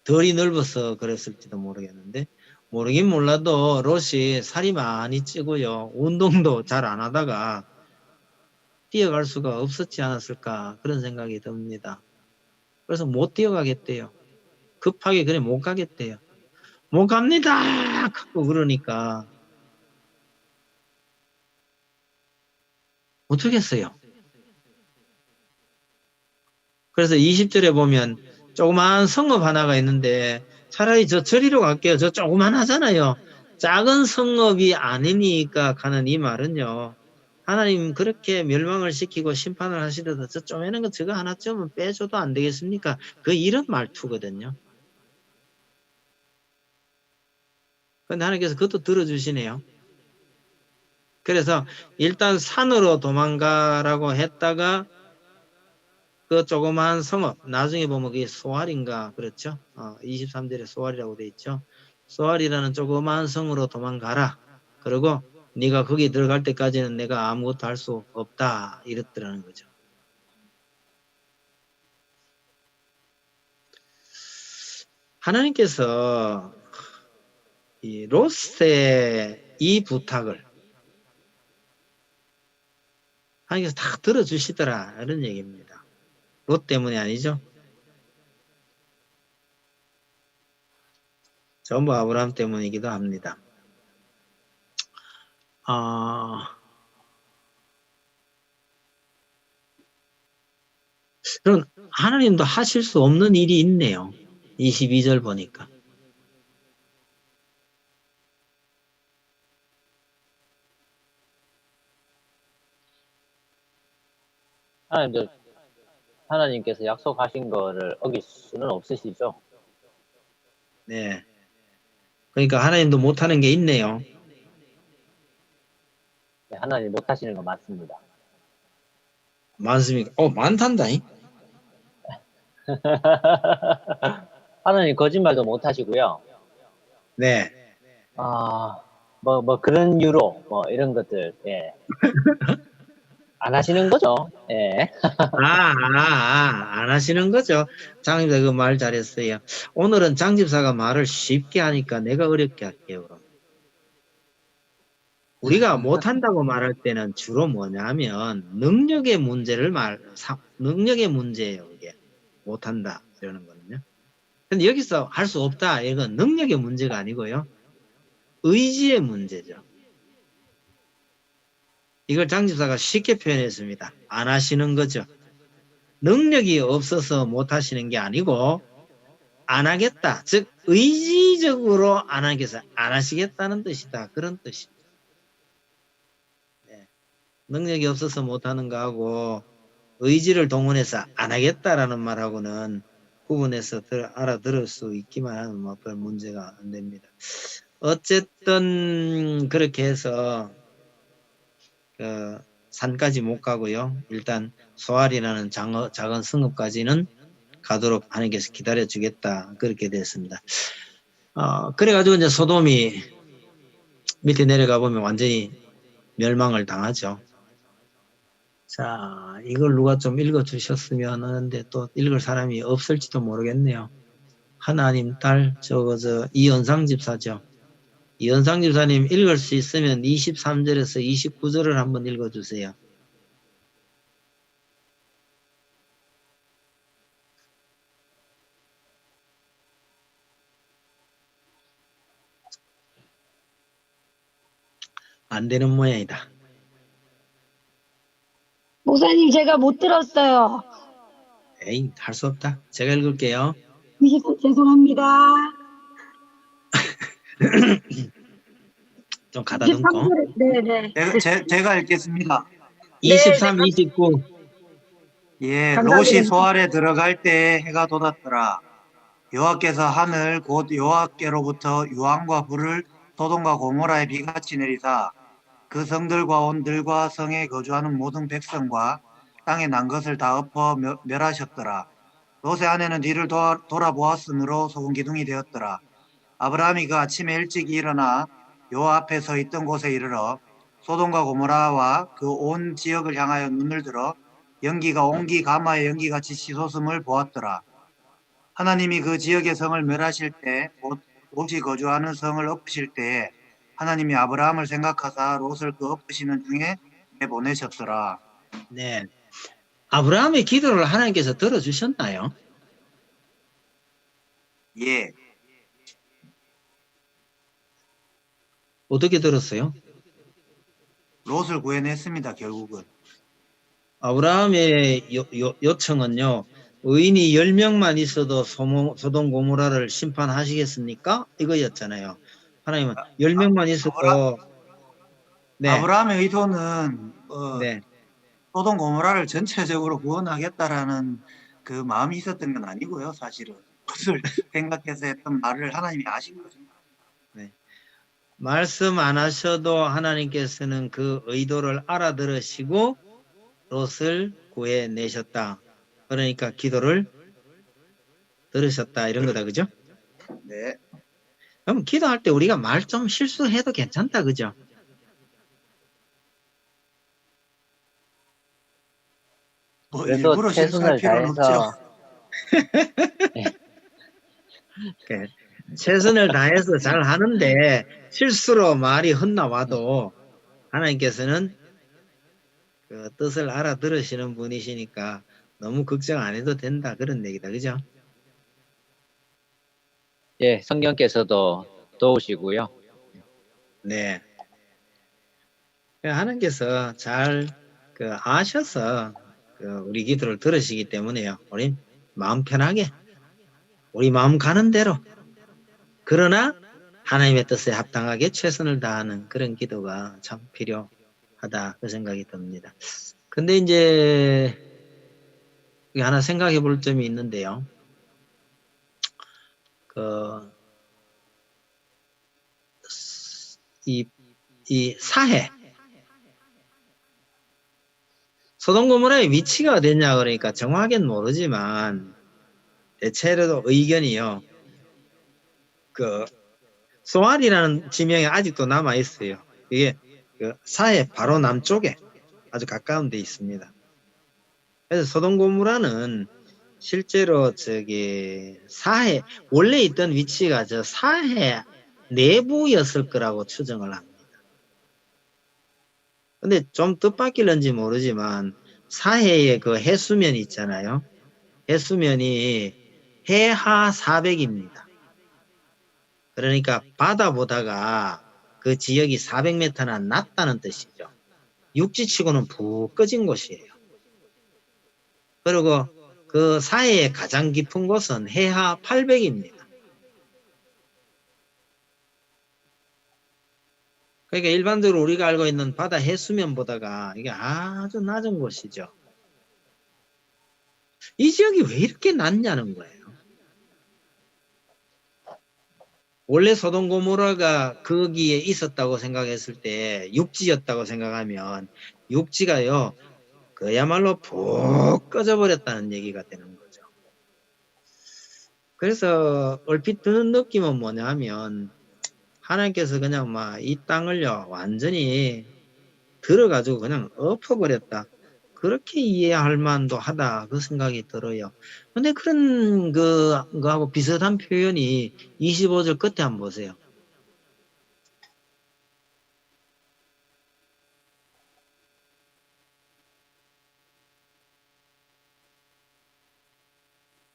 덜이 넓어서 그랬을지도 모르겠는데 모르긴 몰라도 롯이 살이 많이 찌고요. 운동도 잘 안 하다가 뛰어갈 수가 없었지 않았을까 그런 생각이 듭니다. 그래서 못 뛰어가겠대요. 급하게 그래 못 가겠대요. 못 갑니다 하고 그러니까 어쩌겠어요. 그래서 20절에 보면 조그만 성읍 하나가 있는데 차라리 저 저리로 갈게요. 저 조그만 하잖아요. 작은 성읍이 아니니까 가는 이 말은요. 하나님 그렇게 멸망을 시키고 심판을 하시더라도 저 쪼매는 거 저거 하나쯤은 빼줘도 안 되겠습니까? 그 이런 말투거든요. 근데 하나님께서 그것도 들어주시네요. 그래서 일단 산으로 도망가라고 했다가 그 조그마한 성읍 나중에 보면 그게 소알인가 그렇죠? 23절에 소알이라고 돼 있죠. 소알이라는 조그마한 성으로 도망가라. 그리고 네가 거기 들어갈 때까지는 내가 아무것도 할 수 없다 이랬더라는 거죠. 하나님께서 이 롯의 이 부탁을 하나님께서 다 들어주시더라 이런 얘기입니다. 롯 때문이 아니죠. 전부 아브라함 때문이기도 합니다. 그럼 하나님도 하실 수 없는 일이 있네요. 22절 보니까. 하나님께서 약속하신 거를 어길 수는 없으시죠? 네. 그러니까 하나님도 못하는 게 있네요. 네, 하나님 못하시는 거 맞습니다. 많습니까? 많단다잉. 하나님 거짓말도 못하시고요. 네. 그런 유로, 이런 것들, 예. 안 하시는 거죠. 예. 안 하시는 거죠. 장집사 그 말 잘했어요. 오늘은 장집사가 말을 쉽게 하니까 내가 어렵게 할게요. 그럼. 우리가 못한다고 말할 때는 주로 뭐냐면 능력의 문제예요. 이게 못한다 이러는 거는요. 근데 여기서 할 수 없다. 이건 능력의 문제가 아니고요. 의지의 문제죠. 이걸 장 집사가 쉽게 표현했습니다. 안 하시는 거죠. 능력이 없어서 못 하시는 게 아니고 안 하겠다. 즉 의지적으로 안 하겠어. 안 하시겠다는 뜻이다. 그런 뜻입니다. 네. 능력이 없어서 못 하는 거하고 의지를 동원해서 안 하겠다라는 말하고는 구분해서 알아들을 수 있기만 하면 뭐 별 문제가 안 됩니다. 어쨌든 그렇게 해서 산까지 못 가고요. 일단 소알이라는 작은 성읍까지는 가도록 하나님께서 기다려 주겠다. 그렇게 됐습니다. 그래가지고 이제 소돔이 밑에 내려가 보면 완전히 멸망을 당하죠. 자, 이걸 누가 좀 읽어 주셨으면 하는데 또 읽을 사람이 없을지도 모르겠네요. 하나님 딸, 이연상 집사죠. 이연상 집사님 읽을 수 있으면 23절에서 29절을 한번 읽어 주세요. 안 되는 모양이다. 목사님, 제가 못 들었어요. 에이, 할 수 없다. 제가 읽을게요. 죄송합니다. 좀 가다듬고. 네네. 제가 읽겠습니다. 23, 29. 예, 감사합니다. 롯이 소알에 들어갈 때 해가 돋았더라. 여호와께서 하늘 곧 여호와께로부터 유황과 불을 소돔과 고모라에 비같이 내리사 그 성들과 온들과 성에 거주하는 모든 백성과 땅에 난 것을 다 엎어 멸하셨더라. 롯의 아내는 뒤를 돌아보았으므로 소금 기둥이 되었더라. 아브라함이 그 아침에 일찍 일어나 여호와 앞에 서 있던 곳에 이르러 소돔과 고모라와 그 온 지역을 향하여 눈을 들어 연기가 온기 가마의 연기같이 치솟음을 보았더라. 하나님이 그 지역의 성을 멸하실 때, 곧 롯이 거주하는 성을 엎으실 때에 하나님이 아브라함을 생각하사 롯을 그 엎으시는 중에 내보내셨더라. 네. 아브라함의 기도를 하나님께서 들어주셨나요? 예, 어떻게 들었어요? 롯을 구해냈습니다. 결국은. 아브라함의 요청은요. 의인이 10명만 있어도 소돔 고모라를 심판하시겠습니까? 이거였잖아요. 하나님은 10명만 있어도 네. 아브라함의 의도는 네. 소돔 고모라를 전체적으로 구원하겠다라는 그 마음이 있었던 건 아니고요. 사실은 그것을 생각해서 했던 말을 하나님이 아신 거죠. 말씀 안 하셔도 하나님께서는 그 의도를 알아들으시고 롯을 구해내셨다. 그러니까 기도를 들으셨다. 이런 거다. 그죠? 네. 그럼 기도할 때 우리가 말 좀 실수해도 괜찮다. 그죠? 뭐 그래도 일부러 실수할 최선을 필요는 다해서 없죠. 네. 최선을 다해서 잘 하는데 실수로 말이 헛나와도 하나님께서는 그 뜻을 알아들으시는 분이시니까 너무 걱정 안 해도 된다. 그런 얘기다. 그죠? 예, 성령께서도 도우시고요. 네. 하나님께서 잘 아셔서 우리 기도를 들으시기 때문에요. 우리 마음 편하게 우리 마음 가는 대로 그러나 하나님의 뜻에 합당하게 최선을 다하는 그런 기도가 참 필요하다 그 생각이 듭니다. 근데 이제 하나 생각해 볼 점이 있는데요. 이 사해 소돔 고모라의 위치가 어딨냐 그러니까 정확하게는 모르지만 대체로 의견이요. 소알이라는 지명이 아직도 남아 있어요. 이게 사해 바로 남쪽에 아주 가까운 데 있습니다. 그래서 소돔 고모라는 실제로 사해 원래 있던 위치가 사해 내부였을 거라고 추정을 합니다. 근데 좀 뜻밖일는지 모르지만 사해의 그 해수면 있잖아요. 해수면이 해하 400입니다. 그러니까 바다보다가 그 지역이 400m나 낮다는 뜻이죠. 육지치고는 푹 꺼진 곳이에요. 그리고 그 사해의 가장 깊은 곳은 해하 800입니다. 그러니까 일반적으로 우리가 알고 있는 바다 해수면보다가 이게 아주 낮은 곳이죠. 이 지역이 왜 이렇게 낮냐는 거예요. 원래 소돔 고모라가 거기에 있었다고 생각했을 때 육지였다고 생각하면 육지가요 그야말로 푹 꺼져버렸다는 얘기가 되는 거죠. 그래서 얼핏 드는 느낌은 뭐냐면 하나님께서 그냥 막 이 땅을요 완전히 들어가지고 그냥 엎어버렸다. 그렇게 이해할 만도 하다 그 생각이 들어요. 근데 그런 거하고 비슷한 표현이 25절 끝에 한번 보세요.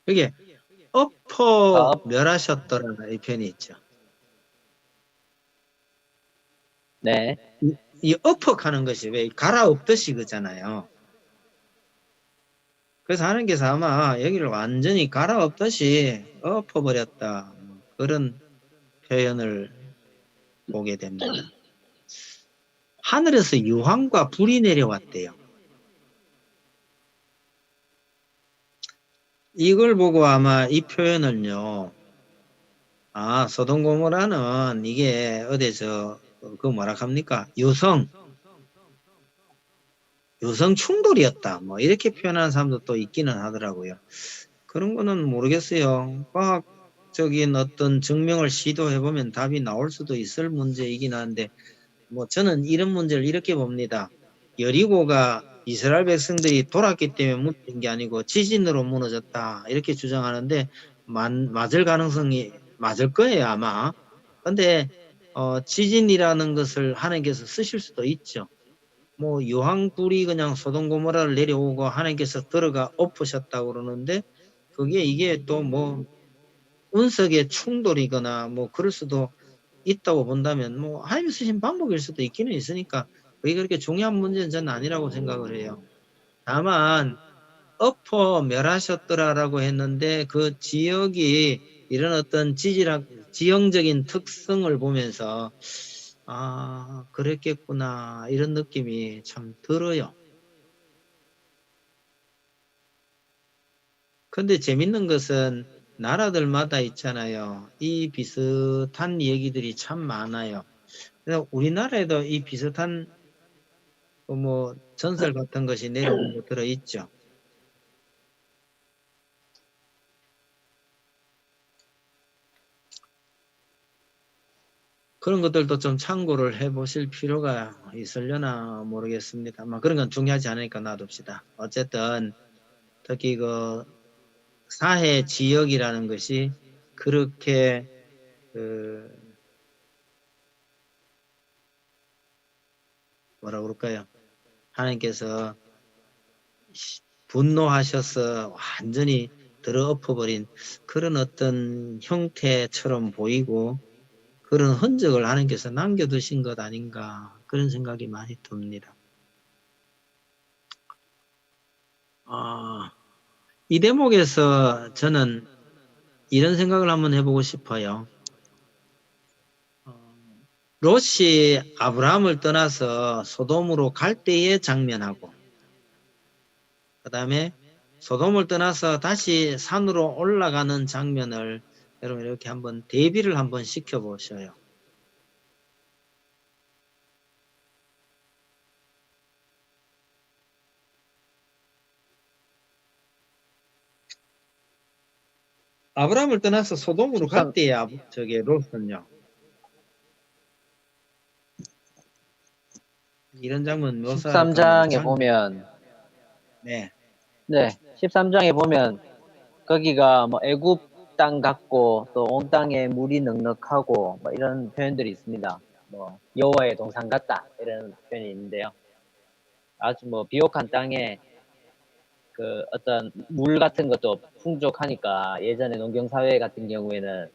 여기 엎어 멸하셨더라 이 표현이 있죠. 네. 이 엎어가는 것이 왜 갈아엎듯이 그잖아요. 그래서 하나님께서 아마 여기를 완전히 갈아엎듯이 엎어버렸다 그런 표현을 보게 됩니다. 하늘에서 유황과 불이 내려왔대요. 이걸 보고 아마 이 표현을요. 아, 소돔 고모라는 이게 어디서 그 뭐라 합니까? 유성 충돌이었다. 뭐 이렇게 표현하는 사람도 또 있기는 하더라고요. 그런 거는 모르겠어요. 과학적인 어떤 증명을 시도해보면 답이 나올 수도 있을 문제이긴 한데 뭐 저는 이런 문제를 이렇게 봅니다. 여리고가 이스라엘 백성들이 돌았기 때문에 무너진 게 아니고 지진으로 무너졌다 이렇게 주장하는데 맞을 가능성이 맞을 거예요 아마. 근데 지진이라는 것을 하나님께서 쓰실 수도 있죠. 뭐 유황불이 그냥 소돔 고모라를 내려오고 하나님께서 들어가 엎으셨다고 그러는데 그게 이게 또 뭐 운석의 충돌이거나 뭐 그럴 수도 있다고 본다면 뭐 하나님이 쓰신 방법일 수도 있기는 있으니까 그게 그렇게 중요한 문제는 저는 아니라고 생각을 해요. 다만 엎어 멸하셨더라라고 했는데 그 지역이 이런 어떤 지형적인 특성을 보면서 아 그랬겠구나 이런 느낌이 참 들어요. 근데 재밌는 것은 나라들마다 있잖아요. 이 비슷한 얘기들이 참 많아요. 그래서 우리나라에도 이 비슷한 뭐 전설 같은 것이 내려온 거 들어있죠. 그런 것들도 좀 참고를 해보실 필요가 있으려나 모르겠습니다. 그런 건 중요하지 않으니까 놔둡시다. 어쨌든 특히 그 사해 지역이라는 것이 그렇게 뭐라 그럴까요? 하나님께서 분노하셔서 완전히 들어엎어버린 그런 어떤 형태처럼 보이고 그런 흔적을 하나님께서 남겨두신 것 아닌가 그런 생각이 많이 듭니다. 이 대목에서 저는 이런 생각을 한번 해보고 싶어요. 롯이 아브라함을 떠나서 소돔으로 갈 때의 장면하고 그 다음에 소돔을 떠나서 다시 산으로 올라가는 장면을 여러분 이렇게 한번 대비를 한번 시켜보셔요. 아브라함을 떠나서 소돔으로 갈 때의 저게 롯은요. 이런 장면 묘사할까 13장에 보면 네. 13장에 보면 거기가 뭐 애굽 땅 같고 또 온 땅에 물이 넉넉하고 뭐 이런 표현들이 있습니다. 뭐 여호와의 동산 같다 이런 표현이 있는데요. 아주 뭐 비옥한 땅에 그 어떤 물 같은 것도 풍족하니까 예전에 농경사회 같은 경우에는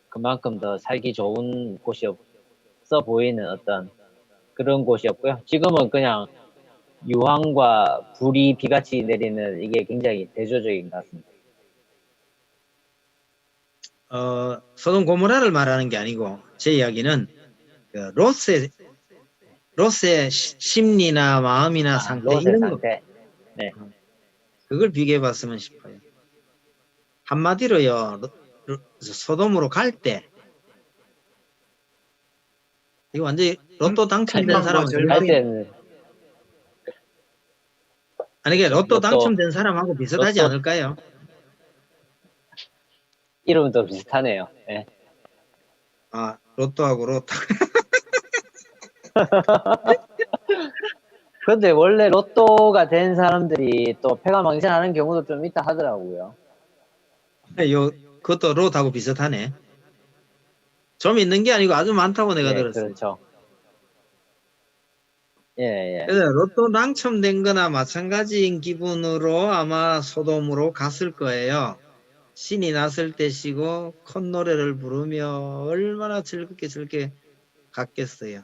그만큼 더 살기 좋은 곳이었어 보이는 어떤 그런 곳이었고요. 지금은 그냥 유황과 불이 비같이 내리는 이게 굉장히 대조적인 것 같습니다. 소돔 고모라를 말하는 게 아니고 제 이야기는 그 롯의 심리나 마음이나 상태 롯의 이런 거 상태. 네. 그걸 비교해 봤으면 싶어요. 한마디로요. 소돔으로 갈 때 이거 완전히 로또 당첨된 희망과 사람은 절망. 갈 때는 아니 이게 로또 로또, 당첨된 사람하고 비슷하지 로또. 않을까요? 이름도 비슷하네요. 네. 아 로또하고 로또. 근데 원래 로또가 된 사람들이 또 패가망신하는 경우도 좀 있다 하더라고요. 그것도 로또하고 비슷하네. 좀 있는 게 아니고 아주 많다고 내가 예, 들었어요. 그렇죠. 예, 예. 그래서 로또 당첨된 거나 마찬가지인 기분으로 아마 소돔으로 갔을 거예요. 신이 났을 때시고 콧노래를 부르며 얼마나 즐겁게 갔겠어요.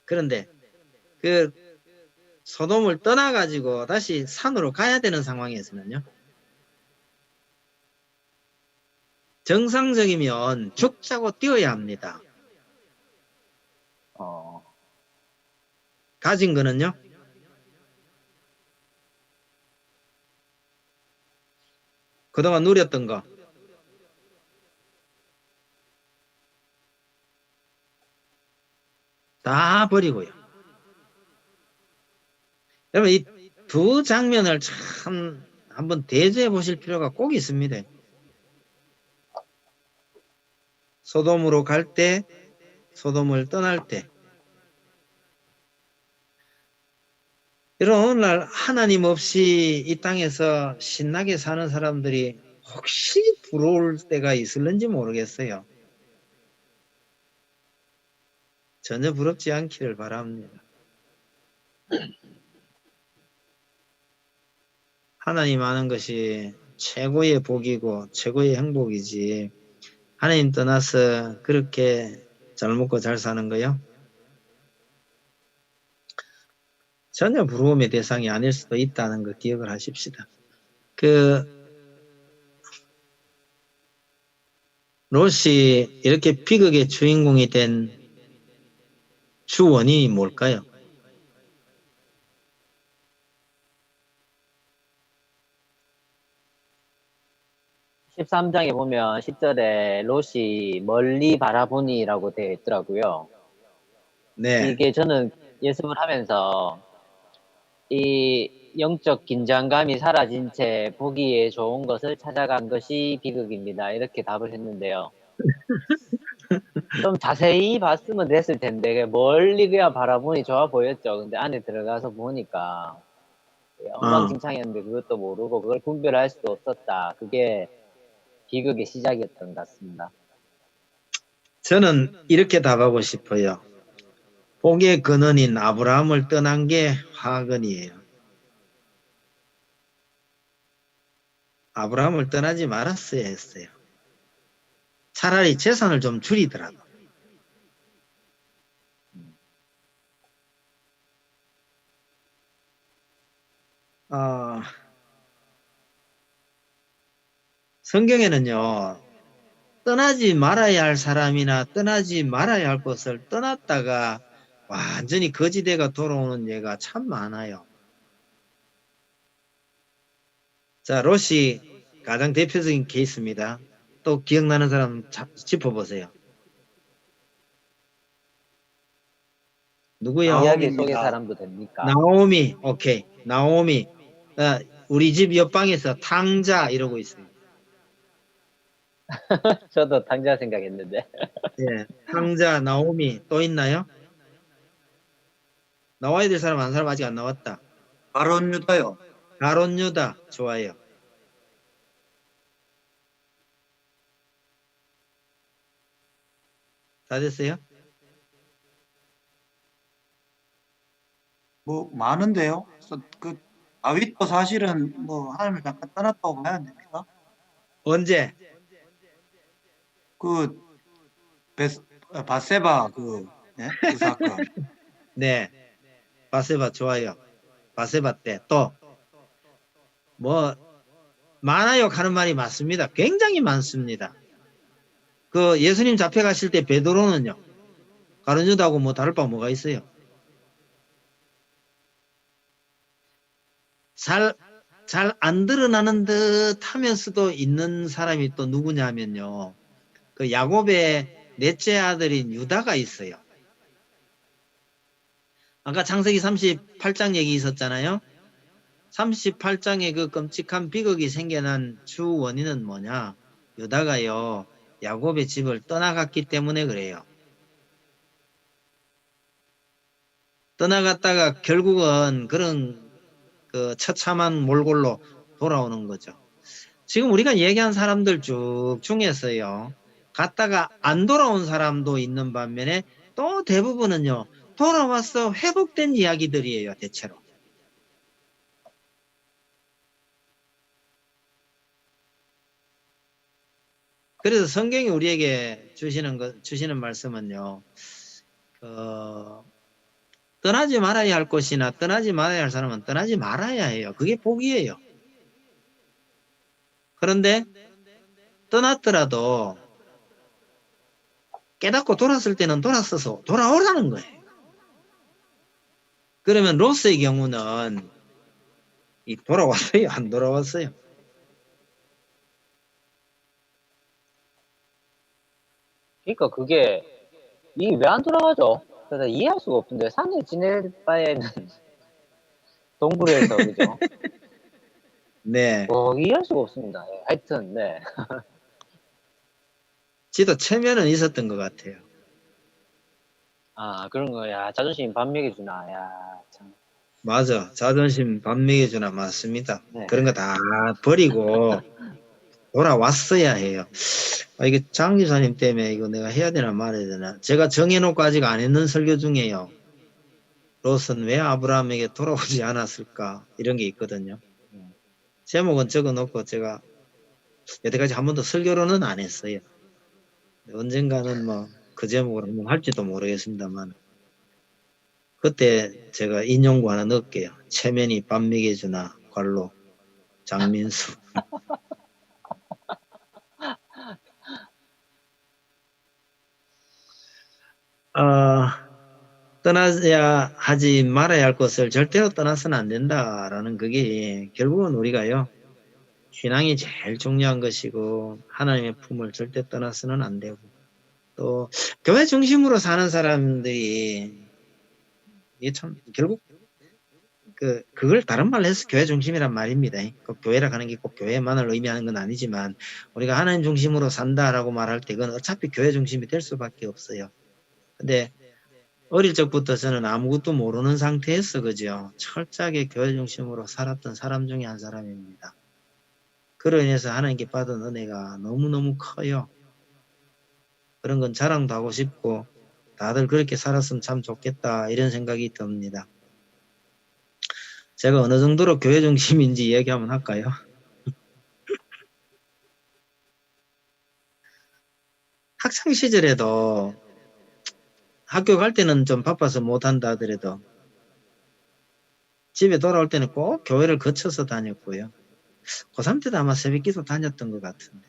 그런데 그 소돔을 떠나가지고 다시 산으로 가야 되는 상황에서는요. 정상적이면 죽자고 뛰어야 합니다. 가진 거는요. 그동안 누렸던 거. 다 버리고요. 여러분 이 두 장면을 참 한번 대조해 보실 필요가 꼭 있습니다. 소돔으로 갈 때, 소돔을 떠날 때. 여러분 오늘날 하나님 없이 이 땅에서 신나게 사는 사람들이 혹시 부러울 때가 있을는지 모르겠어요. 전혀 부럽지 않기를 바랍니다. 하나님 아는 것이 최고의 복이고 최고의 행복이지 하나님 떠나서 그렇게 잘 먹고 잘 사는 거요? 전혀 부러움의 대상이 아닐 수도 있다는 거 기억을 하십시다. 롯이 이렇게 비극의 주인공이 된 주 원인이 뭘까요? (13장에) 보면 10절에 롯이 멀리 바라보니라고 되어 있더라고요. 네. 이게 저는 예습을 하면서 이 영적 긴장감이 사라진 채 보기에 좋은 것을 찾아간 것이 비극입니다. 이렇게 답을 했는데요. 좀 자세히 봤으면 됐을 텐데 멀리 그냥 바라보니 좋아 보였죠. 근데 안에 들어가서 보니까 엉망진창이었는데 그것도 모르고 그걸 분별할 수도 없었다. 그게 비극의 시작이었던 것 같습니다. 저는 이렇게 답하고 싶어요. 복의 근원인 아브라함을 떠난 게 화근이에요. 아브라함을 떠나지 말았어야 했어요. 차라리 재산을 좀 줄이더라도. 성경에는요. 떠나지 말아야 할 사람이나 떠나지 말아야 할 것을 떠났다가 완전히 거지대가 돌아오는 예가 참 많아요. 자, 롯이 가장 대표적인 케이스입니다. 또 기억나는 사람 짚어보세요. 누구요? 이야기 속의 사람도 됩니까? 나오미. 오케이. 나오미. 우리 집 옆방에서 탕자 이러고 있어요. 저도 탕자 생각했는데. 예, 탕자, 나오미 또 있나요? 나와야 될 사람 한 사람 아직 안 나왔다. 가론 유다요. 가론 유다 좋아요. 다 됐어요? 뭐 많은데요. 다윗도 사실은 뭐 하나님을 잠깐 떠났다고 봐야 됩니까? 언제? 그 바세바 예? 그 사건. 네. 바세바 좋아요. 바세바 때 또 뭐 많아요 하는 말이 맞습니다. 굉장히 많습니다. 그 예수님 잡혀가실 때 베드로는요. 가룟유다하고 뭐 다를 바 뭐가 있어요? 잘 안 드러나는 듯 하면서도 있는 사람이 또 누구냐면요. 그 야곱의 넷째 아들인 유다가 있어요. 아까 창세기 38장 얘기 있었잖아요. 38장에 그 끔찍한 비극이 생겨난 주 원인은 뭐냐? 유다가요. 야곱의 집을 떠나갔기 때문에 그래요. 떠나갔다가 결국은 그런 그 처참한 몰골로 돌아오는 거죠. 지금 우리가 얘기한 사람들 쭉 중에서요. 갔다가 안 돌아온 사람도 있는 반면에 또 대부분은요. 돌아와서 회복된 이야기들이에요. 대체로. 그래서 성경이 우리에게 주시는 말씀은요. 떠나지 말아야 할 곳이나 떠나지 말아야 할 사람은 떠나지 말아야 해요. 그게 복이에요. 그런데 떠났더라도 깨닫고 돌았을 때는 돌아서서 돌아오라는 거예요. 그러면 로스의 경우는 돌아왔어요? 안 돌아왔어요? 그러니까 그게 이게 왜 안 돌아가죠? 그래서 이해할 수가 없던데 산에 지낼 바에는 동굴에서 그죠? 네. 이해할 수가 없습니다. 예, 하여튼 네. 지도 체면은 있었던 것 같아요. 아 그런 거야. 자존심 반맥해주나. 야 참. 맞아. 자존심 밥 먹여주나 맞습니다. 네. 그런 거 다 버리고 돌아왔어야 해요. 이게 장 기사님 때문에 이거 내가 해야 되나 말아야 되나. 제가 정해놓고 아직 안 했는 설교 중에요. 롯은 왜 아브라함에게 돌아오지 않았을까? 이런 게 있거든요. 제목은 적어놓고 제가 여태까지 한 번도 설교로는 안 했어요. 언젠가는 뭐 그 제목으로 한번 할지도 모르겠습니다만 그때 제가 인용구 하나 넣을게요. 체면이 밥 먹여주나 괄로 장민수. 떠나야 하지 말아야 할 것을 절대로 떠나서는 안 된다라는 그게 결국은 우리가요. 신앙이 제일 중요한 것이고 하나님의 품을 절대 떠나서는 안 되고 또 교회 중심으로 사는 사람들이 이게 참 결국 그걸 다른 말로 해서 교회 중심이란 말입니다. 교회라 하는 게 꼭 교회만을 의미하는 건 아니지만 우리가 하나님 중심으로 산다라고 말할 때 그건 어차피 교회 중심이 될 수밖에 없어요. 근데 어릴 적부터 저는 아무것도 모르는 상태에서 그죠. 철저하게 교회 중심으로 살았던 사람 중에 한 사람입니다. 그로 인해서 하나님께 받은 은혜가 너무너무 커요. 그런 건 자랑도 하고 싶고 다들 그렇게 살았으면 참 좋겠다 이런 생각이 듭니다. 제가 어느 정도로 교회 중심인지 얘기 한번 할까요? 학창 시절에도 학교 갈 때는 좀 바빠서 못한다 하더라도 집에 돌아올 때는 꼭 교회를 거쳐서 다녔고요. 고3 때도 아마 새벽기도 다녔던 것 같은데.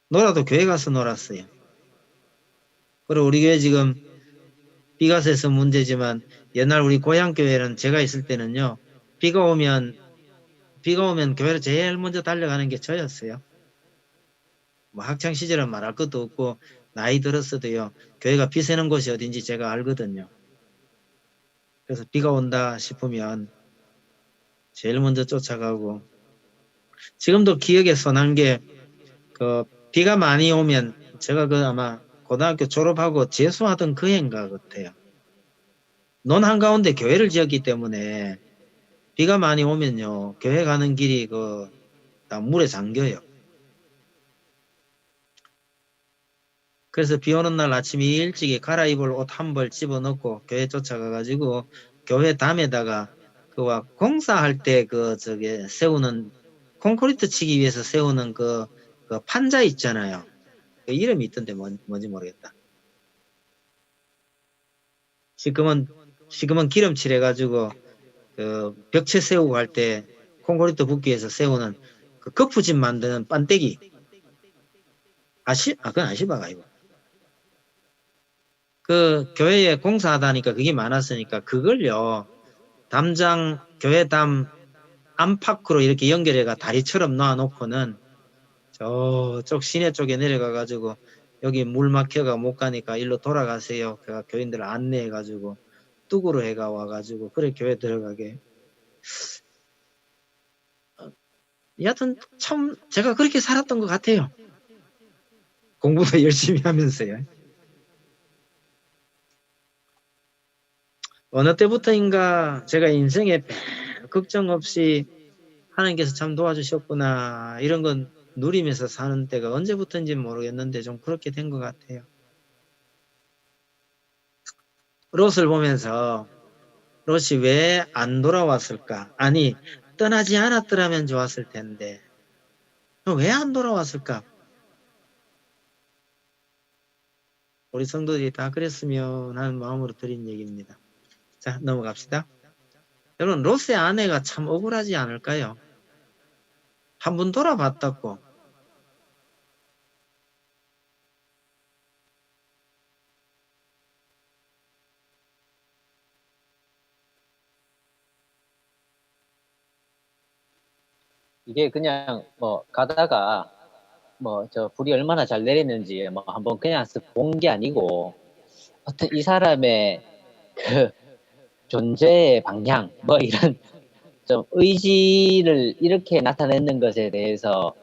놀아도 교회 가서 놀았어요. 그리고 우리 교회 지금 비가 새서 문제지만 옛날 우리 고향교회는 제가 있을 때는요. 비가 오면 교회로 제일 먼저 달려가는 게 저였어요. 뭐 학창 시절은 말할 것도 없고 나이 들었어도요. 교회가 비 새는 곳이 어딘지 제가 알거든요. 그래서 비가 온다 싶으면 제일 먼저 쫓아가고 지금도 기억에 선한 게 비가 많이 오면 제가 아마 고등학교 졸업하고 재수하던 그 해인가 같아요. 논 한가운데 교회를 지었기 때문에 비가 많이 오면요. 교회 가는 길이 다 물에 잠겨요. 그래서 비 오는 날 아침 일찍이 갈아입을 옷 한 벌 집어넣고 교회 쫓아가가지고 교회 담에다가 그와 공사할 때 그 저게 세우는 콘크리트 치기 위해서 세우는 그 판자 있잖아요. 그 이름이 있던데 뭔지 모르겠다. 시커먼 기름칠 해가지고 그 벽체 세우고 할 때 콘크리트 붓기 위해서 세우는 그 거푸집 만드는 반대기. 그건 아시바가 이거. 그 교회에 공사하다니까 그게 많았으니까 그걸요 교회 담 안팎으로 이렇게 연결해가 다리처럼 놔놓고는 저쪽 시내 쪽에 내려가가지고 여기 물 막혀가 못 가니까 일로 돌아가세요. 그가 교인들 안내해가지고 뚝으로 해가 와가지고 그래 교회 들어가게. 여하튼 참 제가 그렇게 살았던 것 같아요. 공부도 열심히 하면서요. 어느 때부터인가 제가 인생에 걱정 없이 하나님께서 참 도와주셨구나 이런 건 누리면서 사는 때가 언제부터인지 모르겠는데 좀 그렇게 된 것 같아요. 롯을 보면서 롯이 왜 안 돌아왔을까? 아니 떠나지 않았더라면 좋았을 텐데 왜 안 돌아왔을까? 우리 성도들이 다 그랬으면 하는 마음으로 드린 얘기입니다. 자, 넘어갑시다. 여러분, 롯의 아내가 참 억울하지 않을까요? 한 번 돌아봤다고. 이게 그냥 뭐 가다가 뭐 저 불이 얼마나 잘 내리는지 뭐 한번 그냥 본 게 아니고 어떤 이 사람의 그 존재의 방향 뭐 이런 좀 의지를 이렇게 나타내는 것에 대해서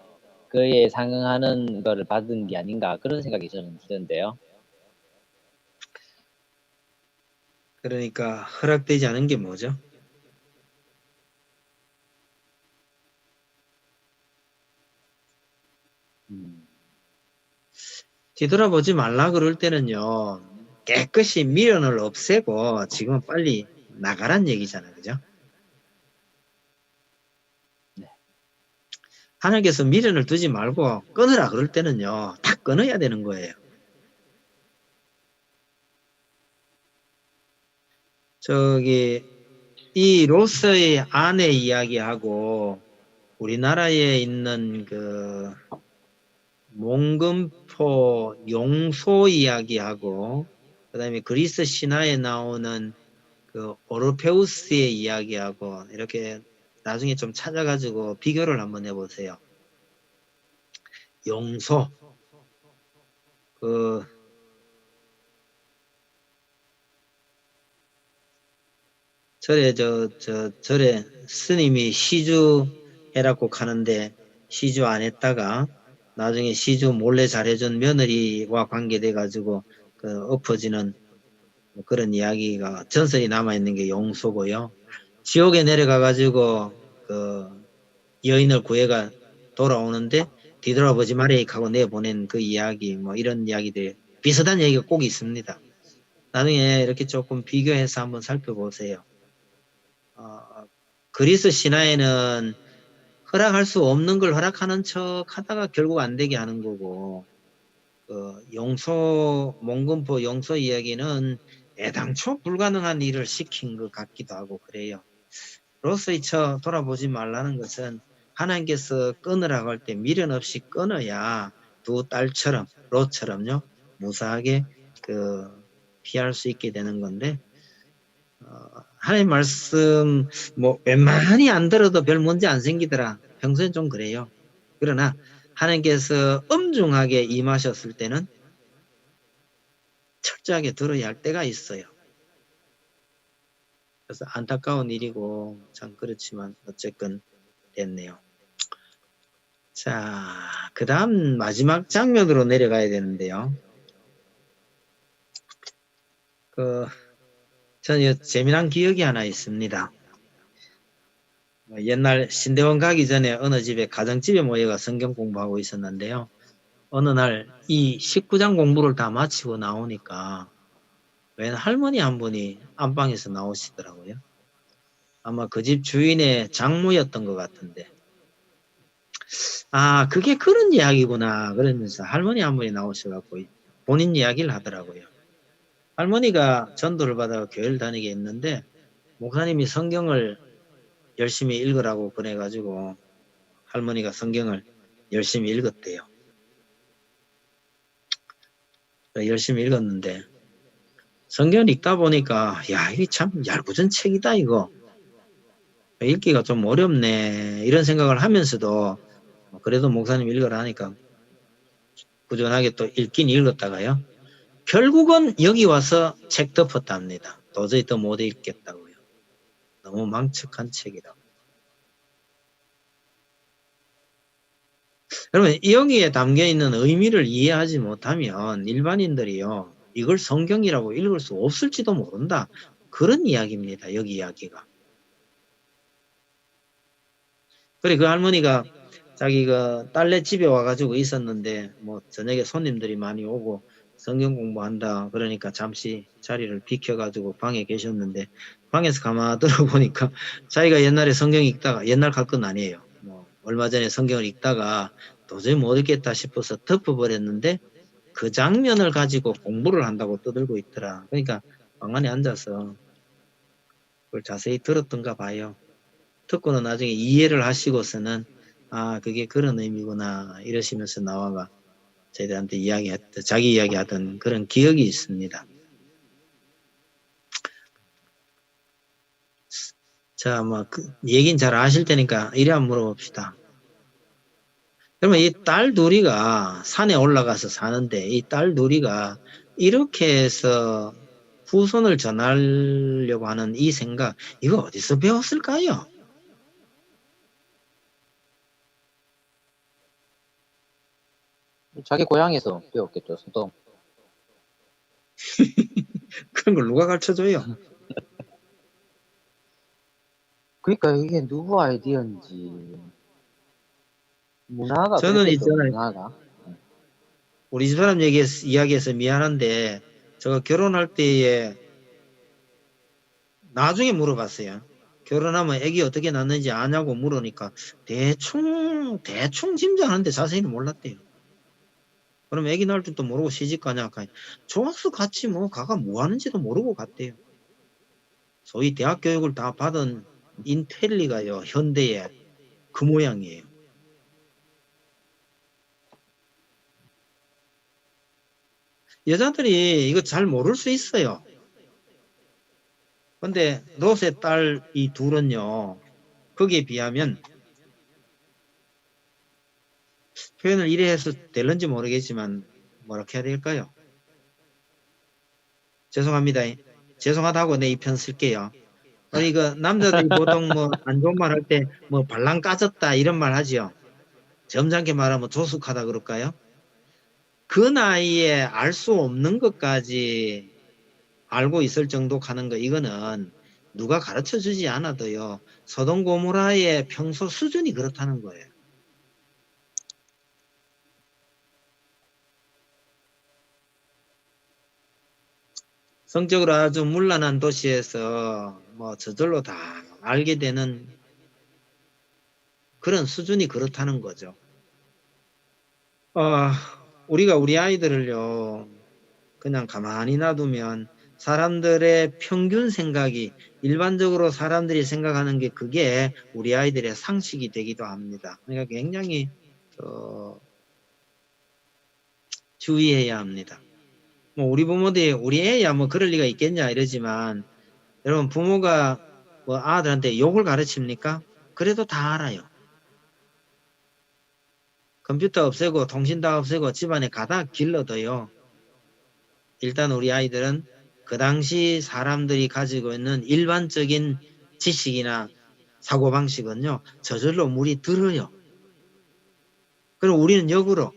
그에 상응하는 거를 받은 게 아닌가 그런 생각이 저는 드는데요. 그러니까 허락되지 않은 게 뭐죠? 뒤돌아보지 말라 그럴 때는요. 깨끗이 미련을 없애고 지금은 빨리 나가란 얘기잖아요. 그죠? 네. 하나님께서 미련을 두지 말고 끊으라 그럴 때는요. 다 끊어야 되는 거예요. 이 롯의 아내 이야기하고 우리나라에 있는 그 몽금포 용소 이야기하고 그다음에 그리스 신화에 나오는 그 오르페우스의 이야기하고 이렇게 나중에 좀 찾아가지고 비교를 한번 해보세요. 용소 절에 스님이 시주 해라고 하는데 시주 안 했다가 나중에 시주 몰래 잘해준 며느리와 관계돼 가지고 엎어지는 그런 이야기가 전설이 남아있는 게 용소고요. 지옥에 내려가 가지고 여인을 구해가 돌아오는데 뒤돌아보지 말아야 하고 내보낸 그 이야기 뭐 이런 이야기들 비슷한 얘기가 꼭 있습니다. 나중에 이렇게 조금 비교해서 한번 살펴보세요. 그리스 신화에는 허락할 수 없는 걸 허락하는 척 하다가 결국 안 되게 하는 거고 몽금포 용소 이야기는 애당초 불가능한 일을 시킨 것 같기도 하고 그래요. 롯의 처 돌아보지 말라는 것은 하나님께서 끊으라고 할 때 미련 없이 끊어야 두 딸처럼 롯처럼요 무사하게 피할 수 있게 되는 건데 하나님 말씀 뭐 웬만히 안 들어도 별 문제 안 생기더라. 평소엔 좀 그래요. 그러나 하나님께서 엄중하게 임하셨을 때는 철저하게 들어야 할 때가 있어요. 그래서 안타까운 일이고 참 그렇지만 어쨌건 됐네요. 자, 그 다음 마지막 장면으로 내려가야 되는데요. 저는 재미난 기억이 하나 있습니다. 옛날 신대원 가기 전에 어느 집에 가정집에 모여가 성경 공부하고 있었는데요. 어느 날 이 19장 공부를 다 마치고 나오니까 웬 할머니 한 분이 안방에서 나오시더라고요. 아마 그 집 주인의 장모였던 것 같은데, 아, 그게 그런 이야기구나 그러면서 할머니 한 분이 나오셔갖고 본인 이야기를 하더라고요. 할머니가 전도를 받아 교회를 다니게 했는데 목사님이 성경을 열심히 읽으라고 그래가지고 할머니가 성경을 열심히 읽었대요. 열심히 읽었는데 성경을 읽다 보니까 야, 이게 참 얄궂은 책이다 이거. 읽기가 좀 어렵네 이런 생각을 하면서도 그래도 목사님 읽으라 하니까 꾸준하게 또 읽긴 읽었다가요. 결국은 여기 와서 책 덮었답니다. 도저히 더 못 읽겠다고요. 너무 망측한 책이라고. 여러분 여기에 담겨있는 의미를 이해하지 못하면 일반인들이요. 이걸 성경이라고 읽을 수 없을지도 모른다. 그런 이야기입니다. 여기 이야기가. 그래 그 할머니가 자기 그 딸네 집에 와가지고 있었는데 뭐 저녁에 손님들이 많이 오고 성경 공부한다 그러니까 잠시 자리를 비켜가지고 방에 계셨는데 방에서 가만히 들어보니까 자기가 옛날에 성경 읽다가 옛날 갈 건 아니에요. 뭐 얼마 전에 성경을 읽다가 도저히 못 읽겠다 싶어서 덮어버렸는데 그 장면을 가지고 공부를 한다고 떠들고 있더라. 그러니까 방 안에 앉아서 그걸 자세히 들었던가 봐요. 듣고는 나중에 이해를 하시고서는 아 그게 그런 의미구나 이러시면서 나와가 저희들한테 이야기했던 자기 이야기하던 그런 기억이 있습니다. 자, 뭐 그 얘기는 잘 아실 테니까 이래 한번 물어봅시다. 그러면 이 딸 둘이가 산에 올라가서 사는데 이 딸 둘이가 이렇게 해서 후손을 전하려고 하는 이 생각 이거 어디서 배웠을까요? 자기 고향에서 배웠겠죠, 소돔. 그런 걸 누가 가르쳐줘요? 그러니까 이게 누구 아이디어인지. 문화가 저는 그랬겠죠, 있잖아요. 문화가. 우리 집사람 이야기해서 미안한데 제가 결혼할 때에 나중에 물어봤어요. 결혼하면 애기 어떻게 낳는지 아냐고 물으니까 대충 짐작하는데 자세히는 몰랐대요. 그럼 애기 낳을 줄도 모르고 시집 가냐? 종합수 같이 뭐 가가 뭐 하는지도 모르고 갔대요. 소위 대학 교육을 다 받은 인텔리가요. 현대에 그 모양이에요. 여자들이 이거 잘 모를 수 있어요. 근데 롯의 딸 이 둘은요. 거기에 비하면 표현을 이래 해서 될는지 모르겠지만 뭐라 해야 될까요? 죄송합니다. 죄송하다고 내 이 편 쓸게요. 아니 그 남자들이 보통 뭐 안 좋은 말 할 때 뭐 발랑 까졌다 이런 말 하지요. 점잖게 말하면 조숙하다 그럴까요? 그 나이에 알 수 없는 것까지 알고 있을 정도 가는 거 이거는 누가 가르쳐 주지 않아도요. 소돔 고모라의 평소 수준이 그렇다는 거예요. 성적으로 아주 문란한 도시에서 뭐 저절로 다 알게 되는 그런 수준이 그렇다는 거죠. 우리가 우리 아이들을요 그냥 가만히 놔두면 사람들의 평균 생각이 일반적으로 사람들이 생각하는 게 그게 우리 아이들의 상식이 되기도 합니다. 그러니까 굉장히 주의해야 합니다. 뭐 우리 부모들이 우리 애야 뭐 그럴 리가 있겠냐 이러지만 여러분 부모가 뭐 아들한테 욕을 가르칩니까? 그래도 다 알아요. 컴퓨터 없애고 통신 다 없애고 집안에 가다 길러도요. 일단 우리 아이들은 그 당시 사람들이 가지고 있는 일반적인 지식이나 사고방식은요. 저절로 물이 들어요. 그럼 우리는 역으로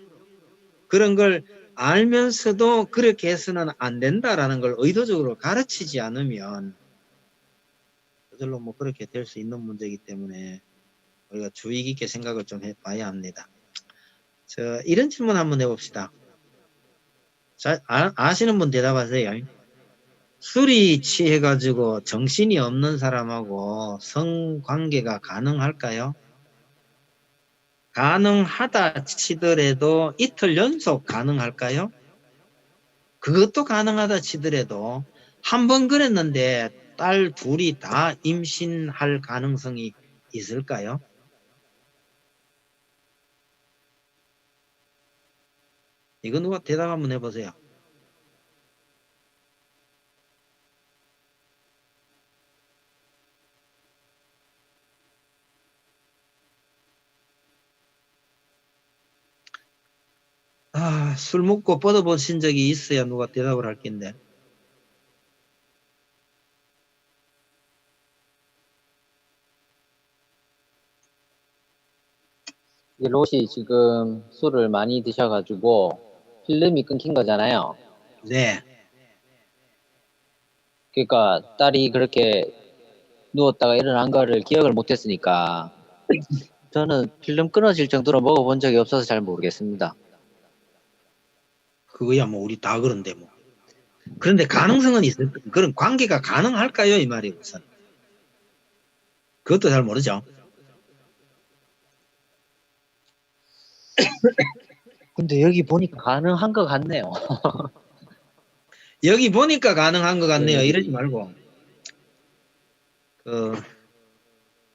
그런 걸 알면서도 그렇게 해서는 안 된다라는 걸 의도적으로 가르치지 않으면 저절로 뭐 그렇게 될 수 있는 문제이기 때문에 우리가 주의 깊게 생각을 좀 해봐야 합니다. 이런 질문 한번 해봅시다. 아시는 분 대답하세요. 술이 취해가지고 정신이 없는 사람하고 성관계가 가능할까요? 가능하다 치더라도 이틀 연속 가능할까요? 그것도 가능하다 치더라도 한 번 그랬는데 딸 둘이 다 임신할 가능성이 있을까요? 이거 누가 대답 한번 해보세요. 아, 술 먹고 뻗어보신 적이 있어야 누가 대답을 할 텐데. 이 롯이 지금 술을 많이 드셔가지고 필름이 끊긴 거잖아요. 네. 그러니까 딸이 그렇게 누웠다가 일어난 거를 기억을 못했으니까 저는 필름 끊어질 정도로 먹어본 적이 없어서 잘 모르겠습니다. 그거야 뭐 우리 다 그런데 뭐. 그런데 가능성은 있을 그런 관계가 가능할까요? 이 말이 우선. 그것도 잘 모르죠. 근데 여기 보니까 가능한 것 같네요. 여기 보니까 가능한 것 같네요. 네. 이러지 말고.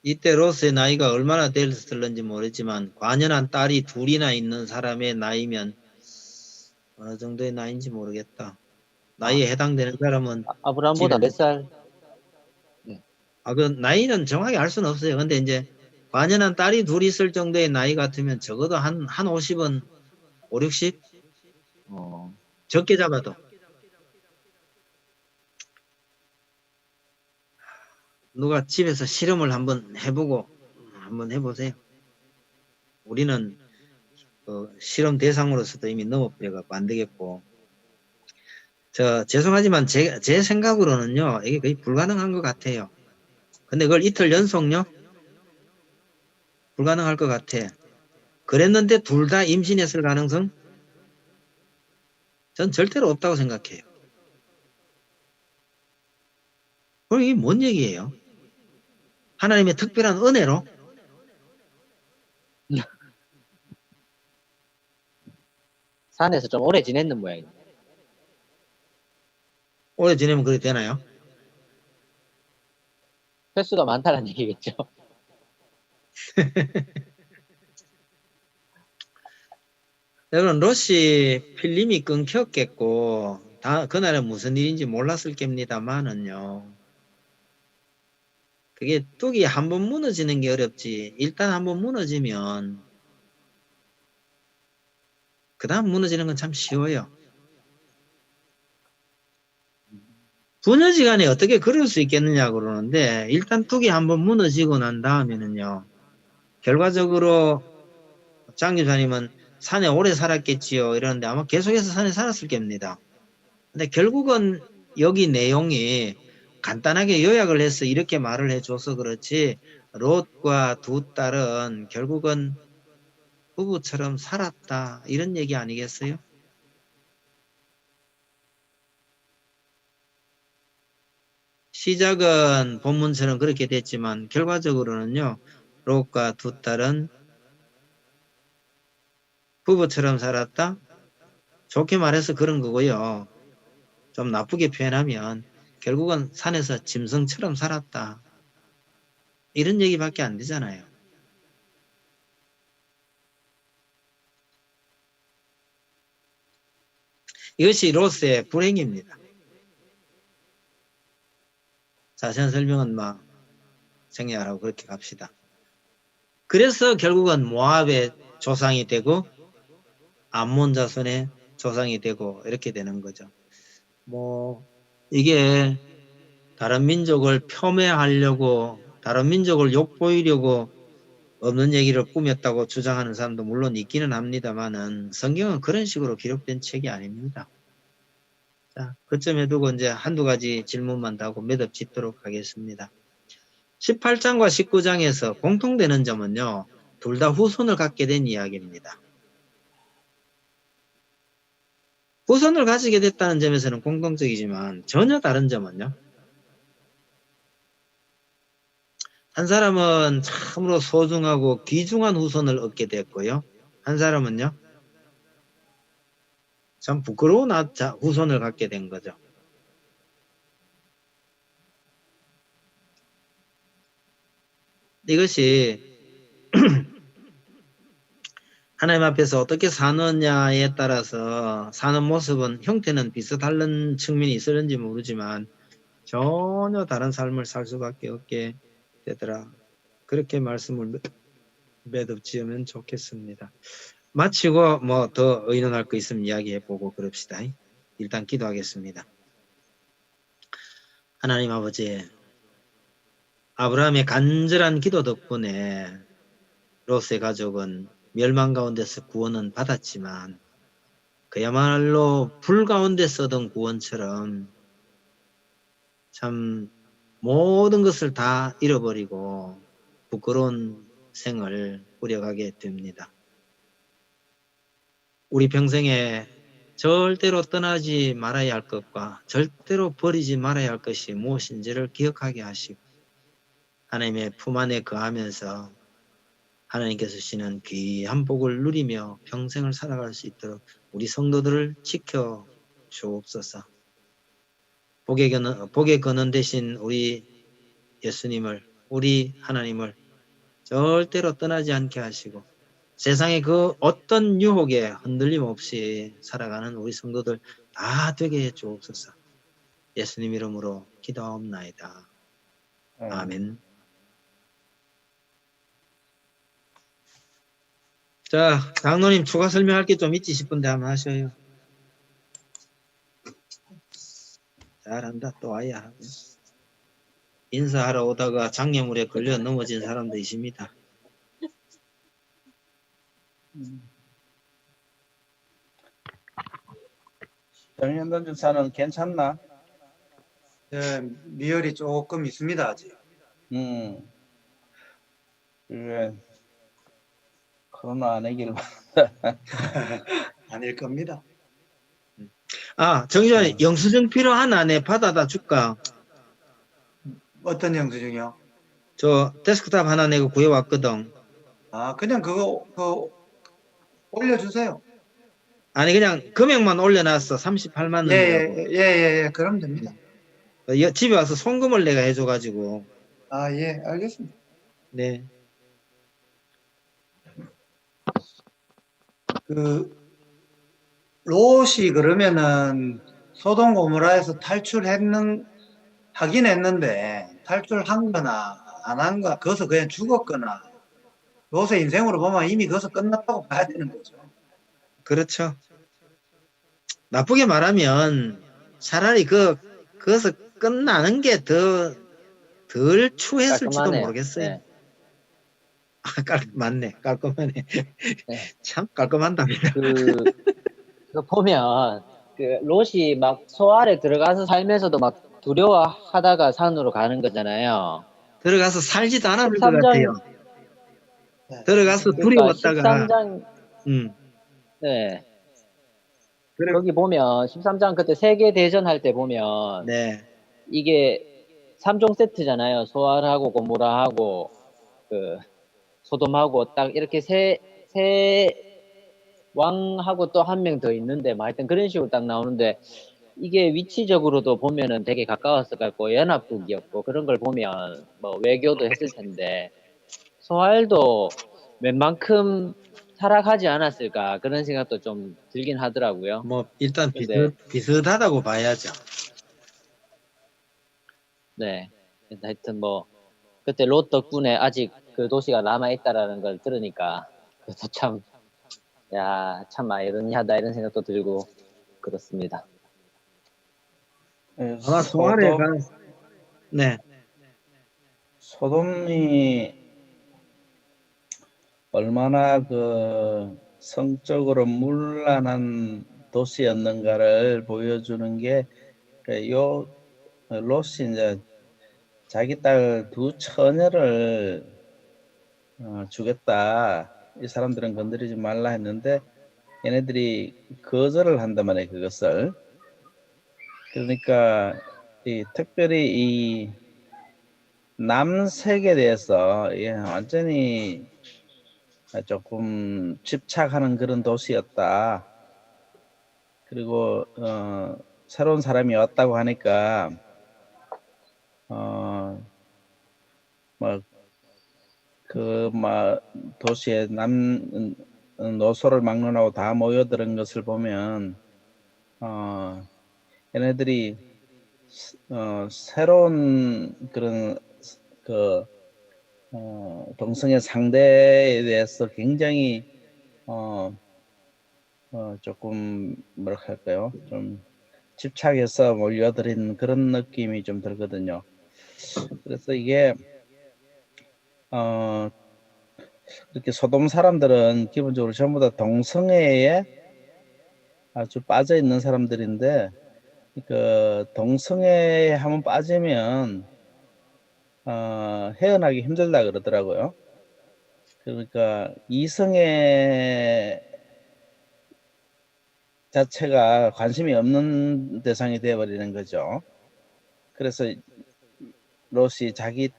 이때 로스의 나이가 얼마나 됐을는지 모르지만 관연한 딸이 둘이나 있는 사람의 나이면 어느 정도의 나이인지 모르겠다. 나이에 해당되는 사람은 아브라함보다 집에- 몇 살? 그 나이는 정확히 알 수는 없어요. 근데 이제 관연한 딸이 둘이 있을 정도의 나이 같으면 적어도 한 50은 5, 60? 적게 잡아도. 누가 집에서 실험을 한번 해보고 한번 해보세요. 우리는 실험 대상으로서도 이미 넘어버려갖고 안 되겠고. 죄송하지만 제 생각으로는요, 이게 거의 불가능한 것 같아요. 근데 그걸 이틀 연속요? 불가능할 것 같아. 그랬는데 둘 다 임신했을 가능성? 전 절대로 없다고 생각해요. 그럼 이게 뭔 얘기예요? 하나님의 특별한 은혜로? 산에서 좀 오래 지냈는 모양이에요. 오래 지내면 그렇게 되나요? 횟수가 많다는 얘기겠죠. 여러분, 러시 필름이 끊겼겠고, 그날은 무슨 일인지 몰랐을 겁니다만은요. 그게 뚝이 한번 무너지는 게 어렵지. 일단 한번 무너지면, 그 다음 무너지는 건 참 쉬워요. 분여지간에 어떻게 그럴 수 있겠느냐 그러는데, 일단 뚝이 한번 무너지고 난 다음에는요, 결과적으로 장 집사님은 산에 오래 살았겠지요 이러는데 아마 계속해서 산에 살았을 겁니다. 근데 결국은 여기 내용이 간단하게 요약을 해서 이렇게 말을 해줘서 그렇지, 롯과 두 딸은 결국은 부부처럼 살았다 이런 얘기 아니겠어요? 시작은 본문처럼 그렇게 됐지만 결과적으로는요, 롯과 두 딸은 부부처럼 살았다? 좋게 말해서 그런 거고요. 좀 나쁘게 표현하면 결국은 산에서 짐승처럼 살았다. 이런 얘기밖에 안 되잖아요. 이것이 롯의 불행입니다. 자세한 설명은 생략하라고 그렇게 갑시다. 그래서 결국은 모압의 조상이 되고 암몬 자손의 조상이 되고 이렇게 되는 거죠. 이게 다른 민족을 폄훼하려고, 다른 민족을 욕보이려고 없는 얘기를 꾸몄다고 주장하는 사람도 물론 있기는 합니다만은 성경은 그런 식으로 기록된 책이 아닙니다. 자, 그점에 두고 이제 한두 가지 질문만 더 하고 매듭 짓도록 하겠습니다. 18장과 19장에서 공통되는 점은요, 둘 다 후손을 갖게 된 이야기입니다. 후손을 가지게 됐다는 점에서는 공통적이지만 전혀 다른 점은요. 한 사람은 참으로 소중하고 귀중한 후손을 얻게 됐고요. 한 사람은요. 참 부끄러운 후손을 갖게 된 거죠. 이것이 하나님 앞에서 어떻게 사느냐에 따라서 사는 모습은 형태는 비슷한 측면이 있을는지 모르지만 전혀 다른 삶을 살 수밖에 없게 되더라. 그렇게 말씀을 매듭지으면 좋겠습니다. 마치고 뭐 더 의논할 거 있으면 이야기해보고 그럽시다. 일단 기도하겠습니다. 하나님 아버지, 아브라함의 간절한 기도 덕분에 롯의 가족은 멸망 가운데서 구원은 받았지만 그야말로 불 가운데서 얻은 구원처럼 참 모든 것을 다 잃어버리고 부끄러운 생을 꾸려가게 됩니다. 우리 평생에 절대로 떠나지 말아야 할 것과 절대로 버리지 말아야 할 것이 무엇인지를 기억하게 하시고 하나님의 품 안에 거하면서 하나님께서 주시는 귀한 복을 누리며 평생을 살아갈 수 있도록 우리 성도들을 지켜 주옵소서. 복의 근원 되신 우리 예수님을, 우리 하나님을 절대로 떠나지 않게 하시고 세상의 그 어떤 유혹에 흔들림 없이 살아가는 우리 성도들 다 되게 해 주옵소서. 예수님 이름으로 기도하옵나이다. 아멘. 자, 장로님 추가 설명할 게 좀 있지 싶은데 한번 하셔요. 잘한다. 또 와야 하고. 인사하러 오다가 장애물에 걸려 넘어진 사람도 있습니다. 정현돈 주사는 괜찮나? 네, 미열이 조금 있습니다 아직. 그래. 코로나 안 해길 아닐 겁니다. 아, 정준환 영수증 필요한 안에 받아다 줄까? 어떤 영수증이요? 저 데스크탑 하나 내고 구해왔거든. 아, 그냥 그거 올려주세요. 아니 그냥 금액만 올려놨어. 38만 원이라고. 예, 그럼 됩니다. 집에 와서 송금을 내가 해줘가지고. 아, 예, 알겠습니다. 네. 롯이 그러면은 소돔 고모라에서 하긴 했는데 탈출한 거나 안 한 거, 거기서 그냥 죽었거나 롯의 인생으로 보면 이미 거기서 끝났다고 봐야 되는 거죠. 그렇죠. 나쁘게 말하면 차라리 거기서 끝나는 게 덜 추했을지도 깔끔하네요. 모르겠어요. 네. 맞네. 깔끔하네. 네. 참 깔끔한답니다. 그 보면 그 롯이 막 소 아래 들어가서 살면서도 막 두려워하다가 산으로 가는 거잖아요. 들어가서 살지도 않았을 것 13장 같아요. 들어가서 그러니까 두려웠다가 13장 네. 그래. 거기 보면 13장 그때 세계 대전 할 때 보면 네. 이게 3종 세트잖아요. 소알하고 고모라하고 그 소돔하고 딱 이렇게 세 왕하고 또 한 명 더 있는데 뭐 하여튼 그런 식으로 딱 나오는데 이게 위치적으로도 보면은 되게 가까웠을 것 같고 연합국이었고 그런 걸 보면 뭐 외교도 했을 텐데 소알도 웬만큼 타락하지 않았을까 그런 생각도 좀 들긴 하더라고요. 뭐 일단 근데 비슷하다고 봐야죠. 네. 하여튼 뭐 그때 롯 덕분에 아직 그 도시가 남아 있다라는 걸 들으니까 그것도 참 아이러니하다 이런 생각도 들고 그렇습니다. 아마 소알에 네. 소돔이 얼마나 그 성적으로 문란한 도시였는가를 보여주는 게 요 롯이 이제 자기 딸 두 처녀를 주겠다. 이 사람들은 건드리지 말라 했는데 얘네들이 거절을 한단 말이에요, 그것을. 그러니까 특별히 이 남색에 대해서 완전히 조금 집착하는 그런 도시였다. 그리고 새로운 사람이 왔다고 하니까 도시에 노소를 막론하고 다 모여드는 것을 보면 얘네들이 새로운 그런 동성애 상대에 대해서 굉장히 조금 뭐랄까 할까요? 좀 집착해서 몰려드린 그런 느낌이 좀 들거든요. 그래서 이게 이렇게 소돔 사람들은 기본적으로 전부 다 동성애에 아주 빠져 있는 사람들인데, 그 동성애에 한번 빠지면 헤어나기 힘들다 그러더라고요. 그러니까 이성애 자체가 관심이 없는 대상이 되어버리는 거죠. 그래서 롯이 자기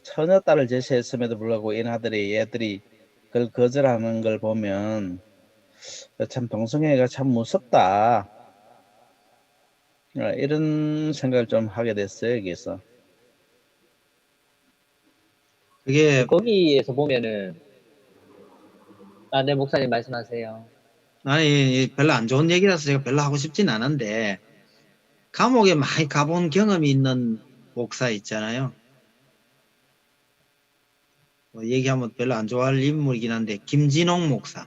처녀딸을 제시했음에도 불구하고 얘들이 그걸 거절하는 걸 보면 참 동성애가 참 무섭다, 이런 생각을 좀 하게 됐어요, 여기서. 그게 거기에서 보면은 네, 목사님 말씀하세요. 아니 별로 안 좋은 얘기라서 제가 별로 하고 싶진 않은데, 감옥에 많이 가본 경험이 있는 목사 있잖아요. 뭐 얘기하면 별로 안 좋아할 인물이긴 한데, 김진홍 목사.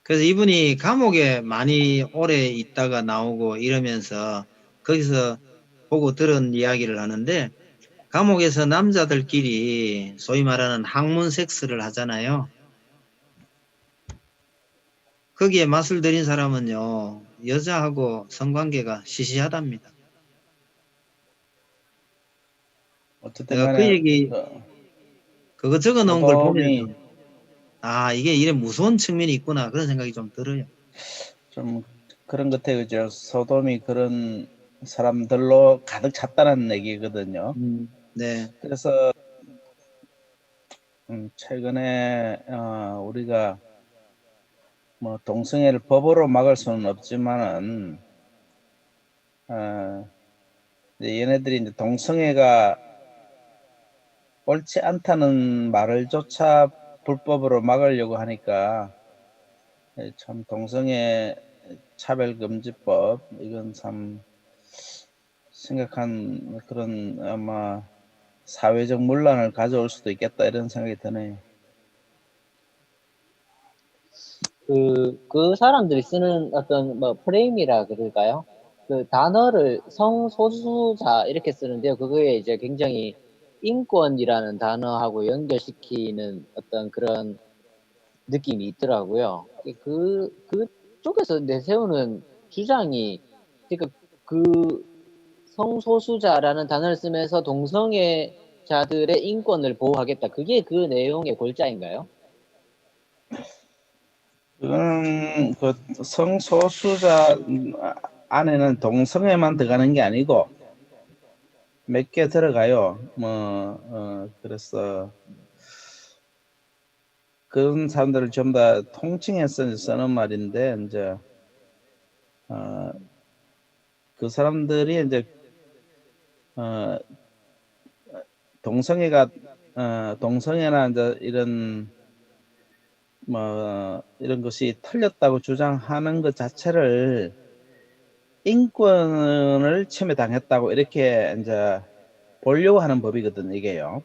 그래서 이분이 감옥에 많이 오래 있다가 나오고 이러면서 거기서 보고 들은 이야기를 하는데, 감옥에서 남자들끼리 소위 말하는 학문 섹스를 하잖아요. 거기에 맛을 들인 사람은요, 여자하고 성관계가 시시하답니다. 어쨌든 내가 그 간에 얘기, 그거 적어 놓은 걸 보면서, 소돔이 이게 이래 무서운 측면이 있구나, 그런 생각이 좀 들어요. 좀 그런 것 같아요. 그죠? 소돔이 그런 사람들로 가득 찼다는 얘기거든요. 네. 그래서 최근에 우리가 뭐 동성애를 법으로 막을 수는 없지만은 얘네들이 이제 동성애가 옳지 않다는 말을조차 불법으로 막으려고 하니까 참 동성애 차별금지법, 이건 참 심각한 그런 아마 사회적 문란을 가져올 수도 있겠다, 이런 생각이 드네요. 그 사람들이 쓰는 어떤 뭐 프레임이라 그럴까요? 그 단어를 성소수자 이렇게 쓰는데요. 그거에 이제 굉장히 인권이라는 단어하고 연결시키는 어떤 그런 느낌이 있더라고요. 그쪽에서 내세우는 주장이, 그러니까 그 성소수자라는 단어를 쓰면서 동성애자들의 인권을 보호하겠다. 그게 그 내용의 골자인가요? 그거는 그 성소수자 안에는 동성애만 들어가는 게 아니고 몇 개 들어가요. 그래서 그런 사람들을 전부 다 통칭해서 쓰는 말인데, 이제 그 사람들이 이제 동성애나 이제 이런 이런 것이 틀렸다고 주장하는 것 자체를 인권을 침해당했다고 이렇게 이제 보려고 하는 법이거든, 이게요.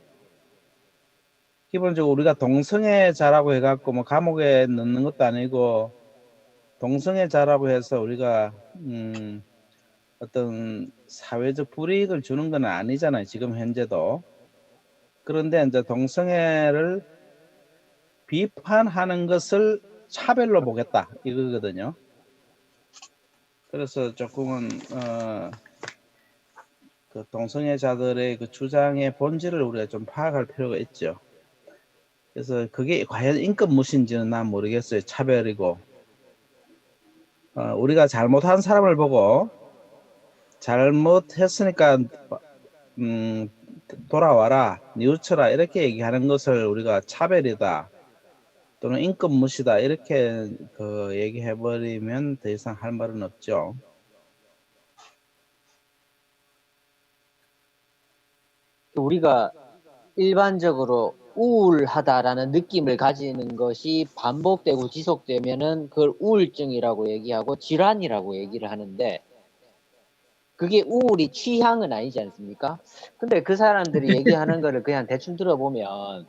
기본적으로 우리가 동성애자라고 해갖고 뭐 감옥에 넣는 것도 아니고, 동성애자라고 해서 우리가 어떤 사회적 불이익을 주는 건 아니잖아요, 지금 현재도. 그런데 이제 동성애를 비판하는 것을 차별로 보겠다, 이거거든요. 그래서 조금은 그 동성애자들의 그 주장의 본질을 우리가 좀 파악할 필요가 있죠. 그래서 그게 과연 인권무시인지는 난 모르겠어요. 차별이고. 우리가 잘못한 사람을 보고 잘못했으니까 돌아와라, 뉘우쳐라 이렇게 얘기하는 것을 우리가 차별이다 또는 인권무시다 이렇게 얘기해버리면 더 이상 할 말은 없죠. 우리가 일반적으로 우울하다라는 느낌을 가지는 것이 반복되고 지속되면은 그걸 우울증이라고 얘기하고 질환이라고 얘기를 하는데 그게 우울이 취향은 아니지 않습니까? 근데 그 사람들이 얘기하는 거를 그냥 대충 들어보면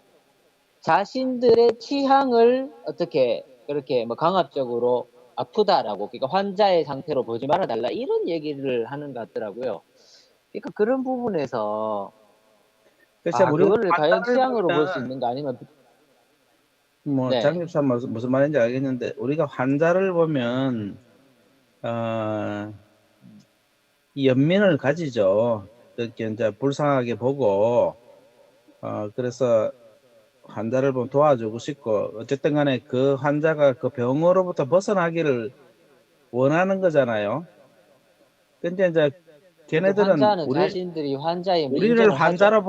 자신들의 취향을 어떻게 그렇게 뭐 강압적으로 아프다라고 그러니까 환자의 상태로 보지 말아달라 이런 얘기를 하는 것 같더라고요. 그러니까 그런 부분에서 그래서 우리가 그거를 과연 환자를 취향으로 볼 수 보면 있는가 아니면 뭐 네. 장집사 무슨 말인지 알겠는데 우리가 환자를 보면 이 연민을 가지죠. 이렇게 이제 불쌍하게 보고 그래서 환자를 보면 도와주고 싶고 어쨌든 간에 그 환자가 그 병으로부터 벗어나기를 원하는 거잖아요. 근데 이제 걔네들은 환자는 자신들이 환자임을 우리를 인정을 하죠. 환자로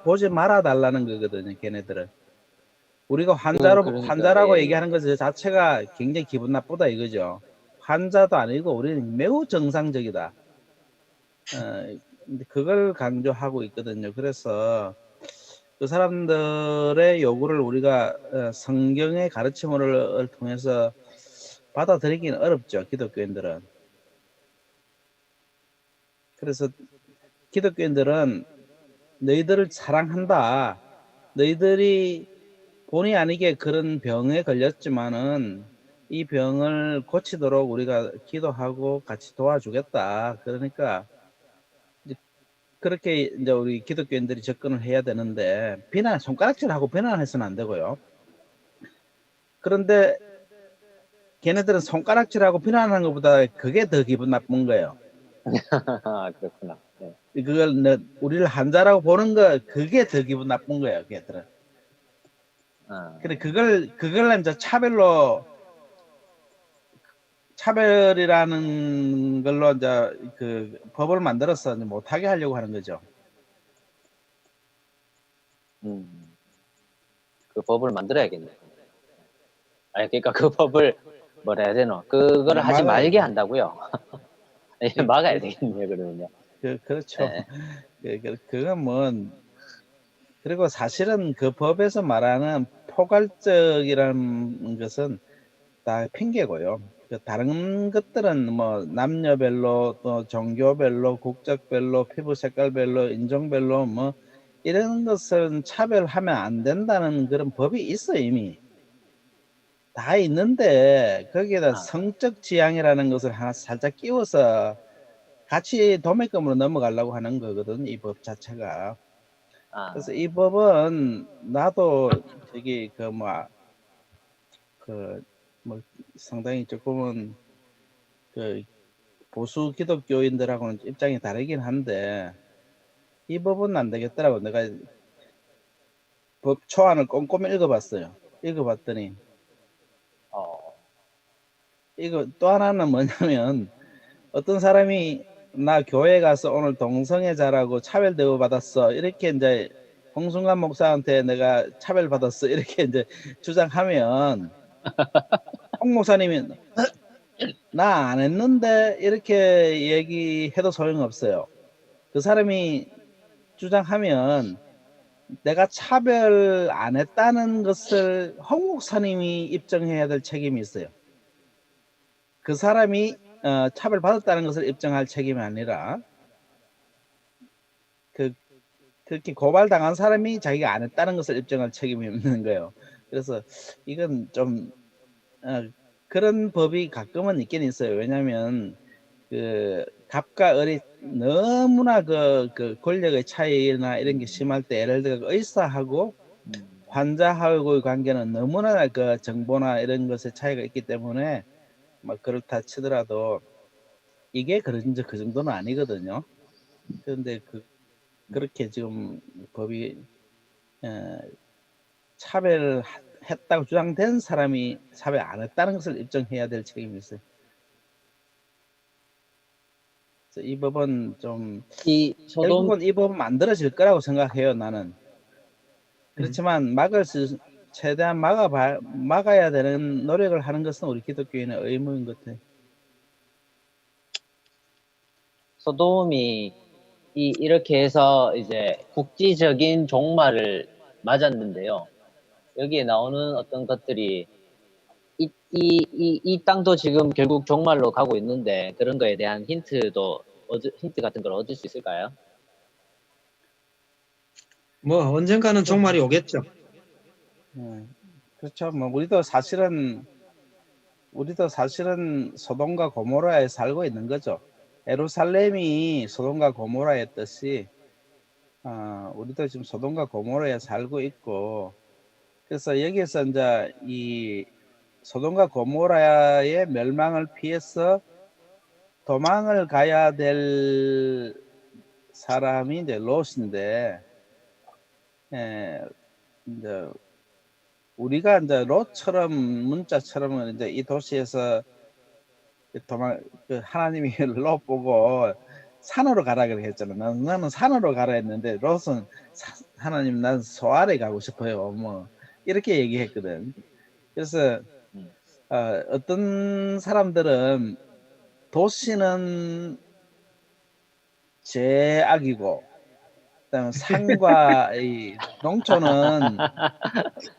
보지 말아 달라는 거거든요. 걔네들은. 우리가 그러니까요. 환자라고 예. 얘기하는 것 자체가 굉장히 기분 나쁘다 이거죠. 환자도 아니고 우리는 매우 정상적이다. 근데 그걸 강조하고 있거든요. 그래서 그 사람들의 요구를 우리가 성경의 가르침을 통해서 받아들이기는 어렵죠. 기독교인들은. 그래서 기독교인들은 너희들을 사랑한다. 너희들이 본의 아니게 그런 병에 걸렸지만은 이 병을 고치도록 우리가 기도하고 같이 도와주겠다. 그러니까 그렇게 이제 우리 기독교인들이 접근을 해야 되는데 손가락질하고 비난해서는 안 되고요. 그런데 걔네들은 손가락질하고 비난하는 것보다 그게 더 기분 나쁜 거예요. 그렇구나. 네. 그걸 우리를 환자라고 보는 거 그게 더 기분 나쁜 거예요. 걔들은. 근데 그걸 이제 차별이라는 걸로 이제 그 법을 만들어서 이제 못하게 하려고 하는 거죠. 그 법을 만들어야겠네. 아니 그러니까 그 법을 뭐라 해야 되노? 그거를 하지 말게 한다고요. 예, 막아야 되겠네요, 그러면요. 그렇죠. 네. 그건 뭐 그리고 사실은 그 법에서 말하는 포괄적이라는 것은 다 핑계고요. 다른 것들은 뭐 남녀별로 또 종교별로 국적별로 피부 색깔별로 인종별로 뭐 이런 것은 차별하면 안 된다는 그런 법이 있어요 이미. 다 있는데 거기에다 성적 지향이라는 것을 하나 살짝 끼워서 같이 도매금으로 넘어가려고 하는 거거든 이 법 자체가. 그래서 이 법은 나도 저기 상당히 조금은 그 보수 기독교인들하고는 입장이 다르긴 한데 이 법은 안 되겠더라고. 내가 법 초안을 꼼꼼히 읽어봤어요. 읽어봤더니 이거 또 하나는 뭐냐면 어떤 사람이 나 교회 가서 오늘 동성애자라고 차별 대우 받았어 이렇게 이제 홍순관 목사한테 내가 차별 받았어 이렇게 이제 주장하면 홍 목사님이 나 안 했는데 이렇게 얘기해도 소용없어요. 그 사람이 주장하면 내가 차별 안 했다는 것을 홍 목사님이 입증해야 될 책임이 있어요. 그 사람이 차별 받았다는 것을 입증할 책임이 아니라 그렇게 고발당한 사람이 자기가 안 했다는 것을 입증할 책임이 있는 거예요. 그래서 이건 좀 그런 법이 가끔은 있긴 있어요. 왜냐하면 그 갑과 을이 너무나 그 권력의 차이나 이런 게 심할 때 예를 들어 의사하고 환자하고의 관계는 너무나 그 정보나 이런 것의 차이가 있기 때문에 막 그렇다 치더라도 이게 그 정도는 아니거든요. 그런데 그렇게 지금 법이 차별했다고 주장된 사람이 차별 안 했다는 것을 입증해야 될 책임이 있어요. 그래서 이 법은 좀 이 소돔 결국은 이 법은 만들어질 거라고 생각해요, 나는. 그렇지만 최대한 막아야 되는 노력을 하는 것은 우리 기독교인의 의무인 것 같아요. 소돔이 이렇게 해서 이제 국지적인 종말을 맞았는데요. 여기에 나오는 어떤 것들이 이 땅도 지금 결국 종말로 가고 있는데 그런 거에 대한 힌트 같은 걸 얻을 수 있을까요? 뭐 언젠가는 종말이 오겠죠. 그렇죠. 뭐 우리도 사실은 소돔과 고모라에 살고 있는 거죠. 예루살렘이 소돔과 고모라였듯이 우리도 지금 소돔과 고모라에 살고 있고, 그래서 여기에서 이제 이 소돔과 고모라의 멸망을 피해서 도망을 가야 될 사람이 이제 롯인데, 이제 우리가 이제 롯처럼 문자처럼 이제 이 도시에서 하나님이 롯 보고 산으로 가라 그랬잖아. 나는 산으로 가라 했는데 롯은 하나님 난 소아래 가고 싶어요. 뭐 이렇게 얘기했거든. 그래서 어떤 사람들은 도시는 제악이고, 그다음 산과 이 농촌은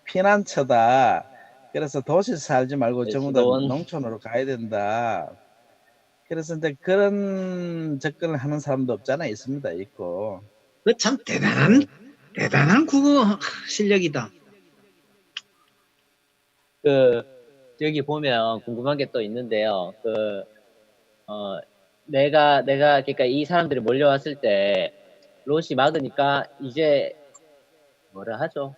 피난처다. 그래서 도시에서 살지 말고 전부 다 농촌으로 가야 된다. 그래서 이제 그런 접근을 하는 사람도 없잖아, 있습니다, 있고. 그 참 대단한 국어 실력이다. 여기 보면 궁금한 게 또 있는데요. 내가 그러니까 이 사람들이 몰려왔을 때 롯이 막으니까 이제 뭐라 하죠?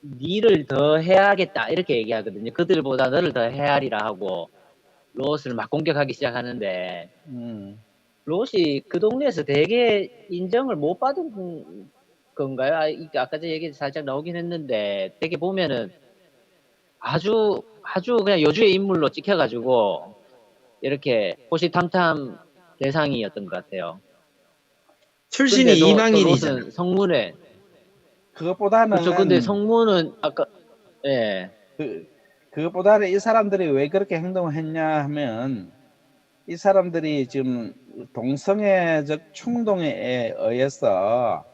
니를 더 해야겠다 이렇게 얘기하거든요. 그들보다 너를 더 헤아리라 하고 롯을 막 공격하기 시작하는데 롯이 그 동네에서 되게 인정을 못 받은 건가요? 아까 전에 얘기 살짝 나오긴 했는데 되게 보면은 아주 그냥 여주의 인물로 찍혀가지고 이렇게 호시탐탐 대상이었던 것 같아요. 출신이 이방인이잖아. 또 롯은 성문에 그것보다는 그렇죠. 근데 성문은 그것보다는 이 사람들이 왜 그렇게 행동을 했냐 하면, 이 사람들이 지금 동성애적 충동에 의해서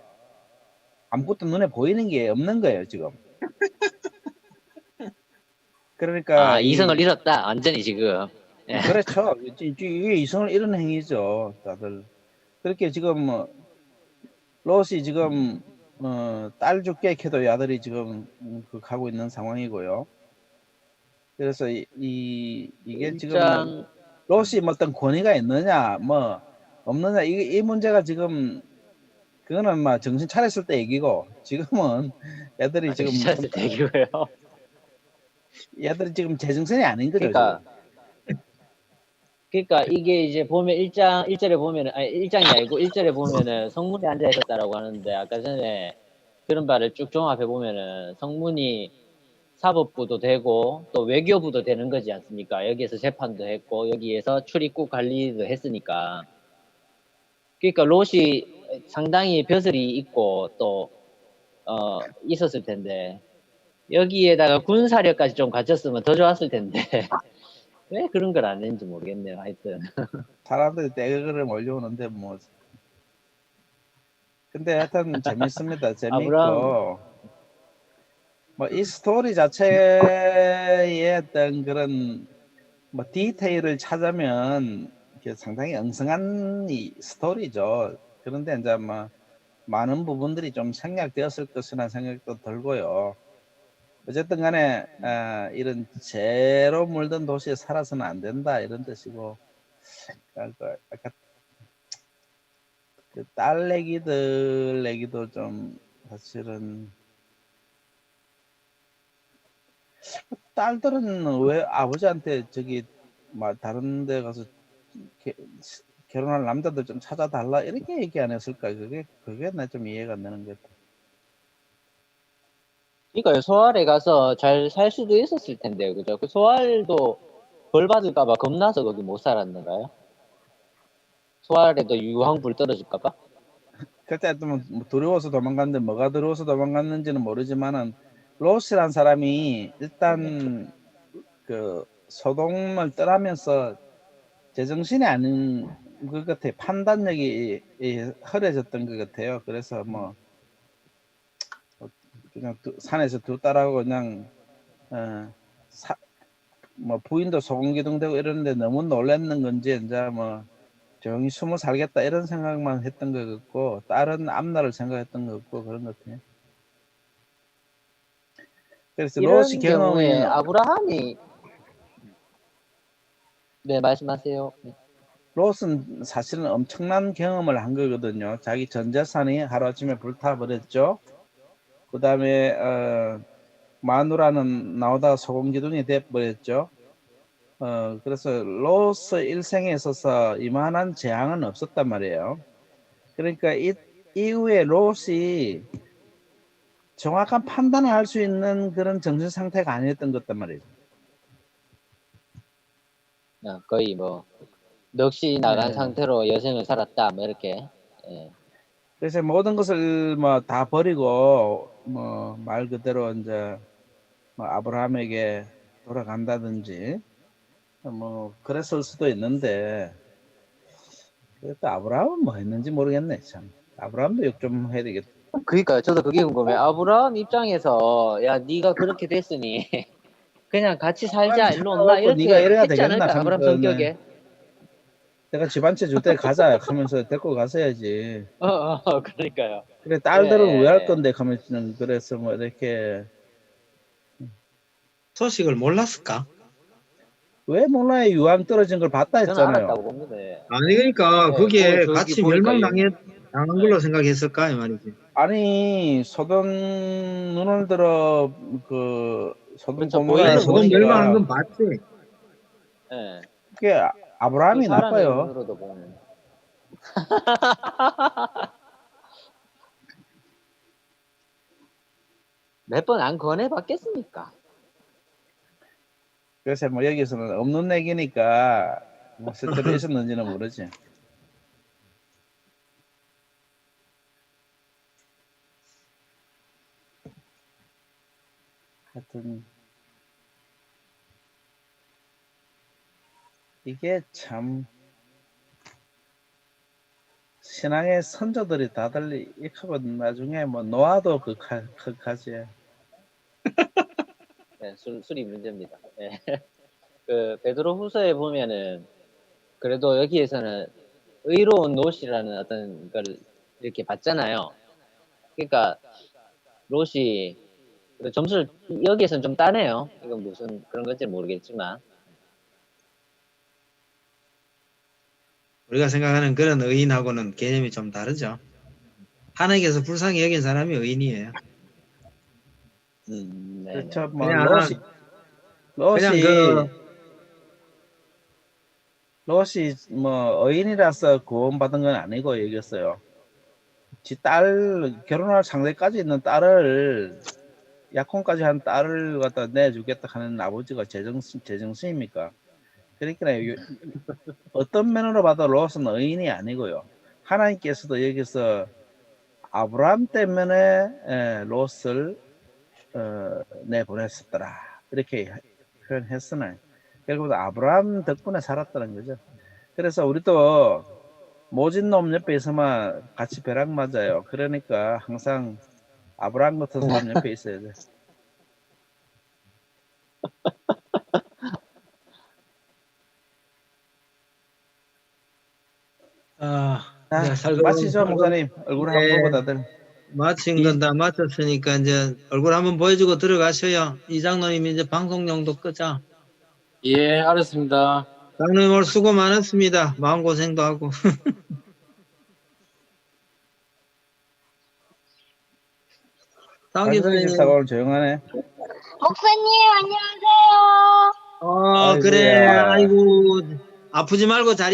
아무것도 눈에 보이는 게 없는 거예요, 지금. 그러니까 이성을 잃었다 완전히 지금. 그렇죠. 이게 이성을 잃은 행위죠, 다들. 그렇게 지금 롯이 지금 딸 죽게 캐도 야들이 지금 가고 있는 상황이고요. 그래서 이게 지금 롯이 뭐 어떤 권위가 있느냐 뭐 없느냐 이 문제가 지금 그거는 막 정신 차렸을 때 얘기고, 지금은 애들이 지금 정신 차렸을 때 얘기고요. 얘들이 지금 제정신이 아닌 거죠. 그러니까 이게 이제 보면 1절에 보면은 1장이 아니고 1절에 보면은 성문에 앉아 있었다라고 하는데, 아까 전에 그런 바를 쭉 종합해 보면은 성문이 사법부도 되고 또 외교부도 되는 거지 않습니까? 여기에서 재판도 했고 여기에서 출입국 관리도 했으니까. 그러니까 롯이 상당히 벼슬이 있고 또 있었을 텐데 여기에다가 군사력까지 좀 갖췄으면 더 좋았을 텐데 왜 그런 걸 안 했는지 모르겠네요. 하여튼 사람들이 떼거를 몰려오는데 뭐. 근데 하여튼 재밌습니다. 재밌고 뭐 이 스토리 자체의 어떤 그런 뭐 디테일을 찾으면 상당히 엉성한 이 스토리죠. 그런데 이제 뭐 많은 부분들이 좀 생략되었을 것이라는 생각도 들고요. 어쨌든 간에 이런 죄로 물든 도시에 살아서는 안 된다 이런 뜻이고, 아까 그 딸 얘기도 좀 사실은 딸들은 왜 아버지한테 저기 다른 데 가서 결혼할 남자들 좀 찾아달라 이렇게 얘기 안 했을까? 그게 나 좀 이해가 안 되는 것 같아. 그러니까요. 소알에 가서 잘 살 수도 있었을 텐데, 그죠? 그 소알도 벌 받을까봐 겁나서 거기 못 살았는가요? 소알에도 유황불 떨어질까봐? 그때 뭐 두려워서 도망갔는데 뭐가 두려워서 도망갔는지는 모르지만은 로스란 사람이 일단 그 소돔을 떠나면서 제정신이 아닌 것 같아요. 판단력이 흐려졌던 것 같아요. 그래서 뭐 그냥 산에서 두 딸하고 그냥 뭐 부인도 소금기둥되고 이러는데 너무 놀랐는 건지 이제 뭐 조용히 숨어 살겠다 이런 생각만 했던 것 같고 다른 앞날을 생각했던 것 같고 그런 것 같아요. 그래서 이런 롯이 경우에 경험이 아브라함이 네, 말씀하세요. 롯은 사실은 엄청난 경험을 한 거거든요. 자기 전 재산이 하루아침에 불타버렸죠. 그 다음에 마누라는 나오다가 소금기둥이 돼버렸죠. 그래서 롯의 일생에 있어서 이만한 재앙은 없었단 말이에요. 그러니까 이후에 롯이 정확한 판단을 할 수 있는 그런 정신 상태가 아니었던 것 같단 말이에요. 거의 뭐 넋이 나간 네. 상태로 여생을 살았다, 뭐 이렇게. 예. 그래서 모든 것을 뭐 다 버리고 뭐 말 그대로 이제 뭐 아브라함에게 돌아간다든지 뭐 그랬을 수도 있는데 또 아브라함은 뭐 했는지 모르겠네. 참 아브라함도 욕 좀 해야 되겠다. 그러니까요. 저도 그게 궁금해. 아브라함 입장에서 야, 네가 그렇게 됐으니 그냥 같이 살자, 일로 온나 찾아오고 네가 이렇게 이래야 했지 되겠나 않을까? 아브라함 성격에. 내가 집 한 채 줄 때 가자 하면서 데리고 갔어야지. 그러니까요. 그래 딸들은 왜 할 예. 건데 하면서 그래서 뭐 이렇게 소식을 몰랐을까? 왜 몰라요. 유황 떨어진 걸 봤다 저는 했잖아요. 알았다고 봅니다. 예. 아니 그러니까 예, 거기에 저기 같이 보니까 당한 걸로 생각했을까 이 말이지. 아니 소돔 눈을 들어 그 소돔 그렇죠. 아니 보이는 고모라를 소돔 멸망한 보니까 건 맞지. 예. 그게 이 아브라함이 사람의 나빠요. 눈으로도 보면. 몇 번 안 권해봤겠습니까? 그래서 뭐 여기서는 없는 얘기니까 뭐 실제로 있었는지는 모르지. 하여튼 이게 참 신앙의 선조들이 다들 익하고 나중에 뭐 노아도 극하지. 예, 술이 문제입니다. 예. 그 베드로 후서에 보면은 그래도 여기에서는 의로운 롯이라는 어떤 걸 이렇게 봤잖아요. 그러니까 롯이 점수를 여기에서는 좀 따네요. 이건 무슨 그런 건지 모르겠지만. 우리가 생각하는 그런 의인하고는 개념이 좀 다르죠. 하나님께서 불쌍히 여긴 사람이 의인이에요. 네네. 그렇죠. 뭐 그냥 롯이 그 롯이 뭐 의인이라서 구원받은 건 아니고 얘기했어요. 지 딸 결혼할 상대까지 있는 딸을 약혼까지 한 딸을 갖다 내주겠다 하는 아버지가 제정신입니까? 그러니까 어떤 면으로 봐도 롯은 의인이 아니고요. 하나님께서도 여기서 아브라함 때문에 롯을 내보냈었더라 이렇게 표현했으나 결국 아브라함 덕분에 살았다는 거죠. 그래서 우리도 모진 놈 옆에 있으면 같이 벼락 맞아요. 그러니까 항상 아브라함 같은 사람 옆에 있어야 돼. 이제 마치죠 목사님. 얼굴 한번 보고 다들. 마친 건 다 마쳤으니까 이제 얼굴 한번 보여주고 들어가셔요. 이 장로님 이제 방송용도 끄자. 예, 알았습니다. 장로님 오늘 수고 많았습니다. 마음고생도 하고. 당기 박성희 선생님. 집사가 오늘 조용하네. 목사님, 안녕하세요. 그래. 아이고야. 아이고 아프지 말고 잘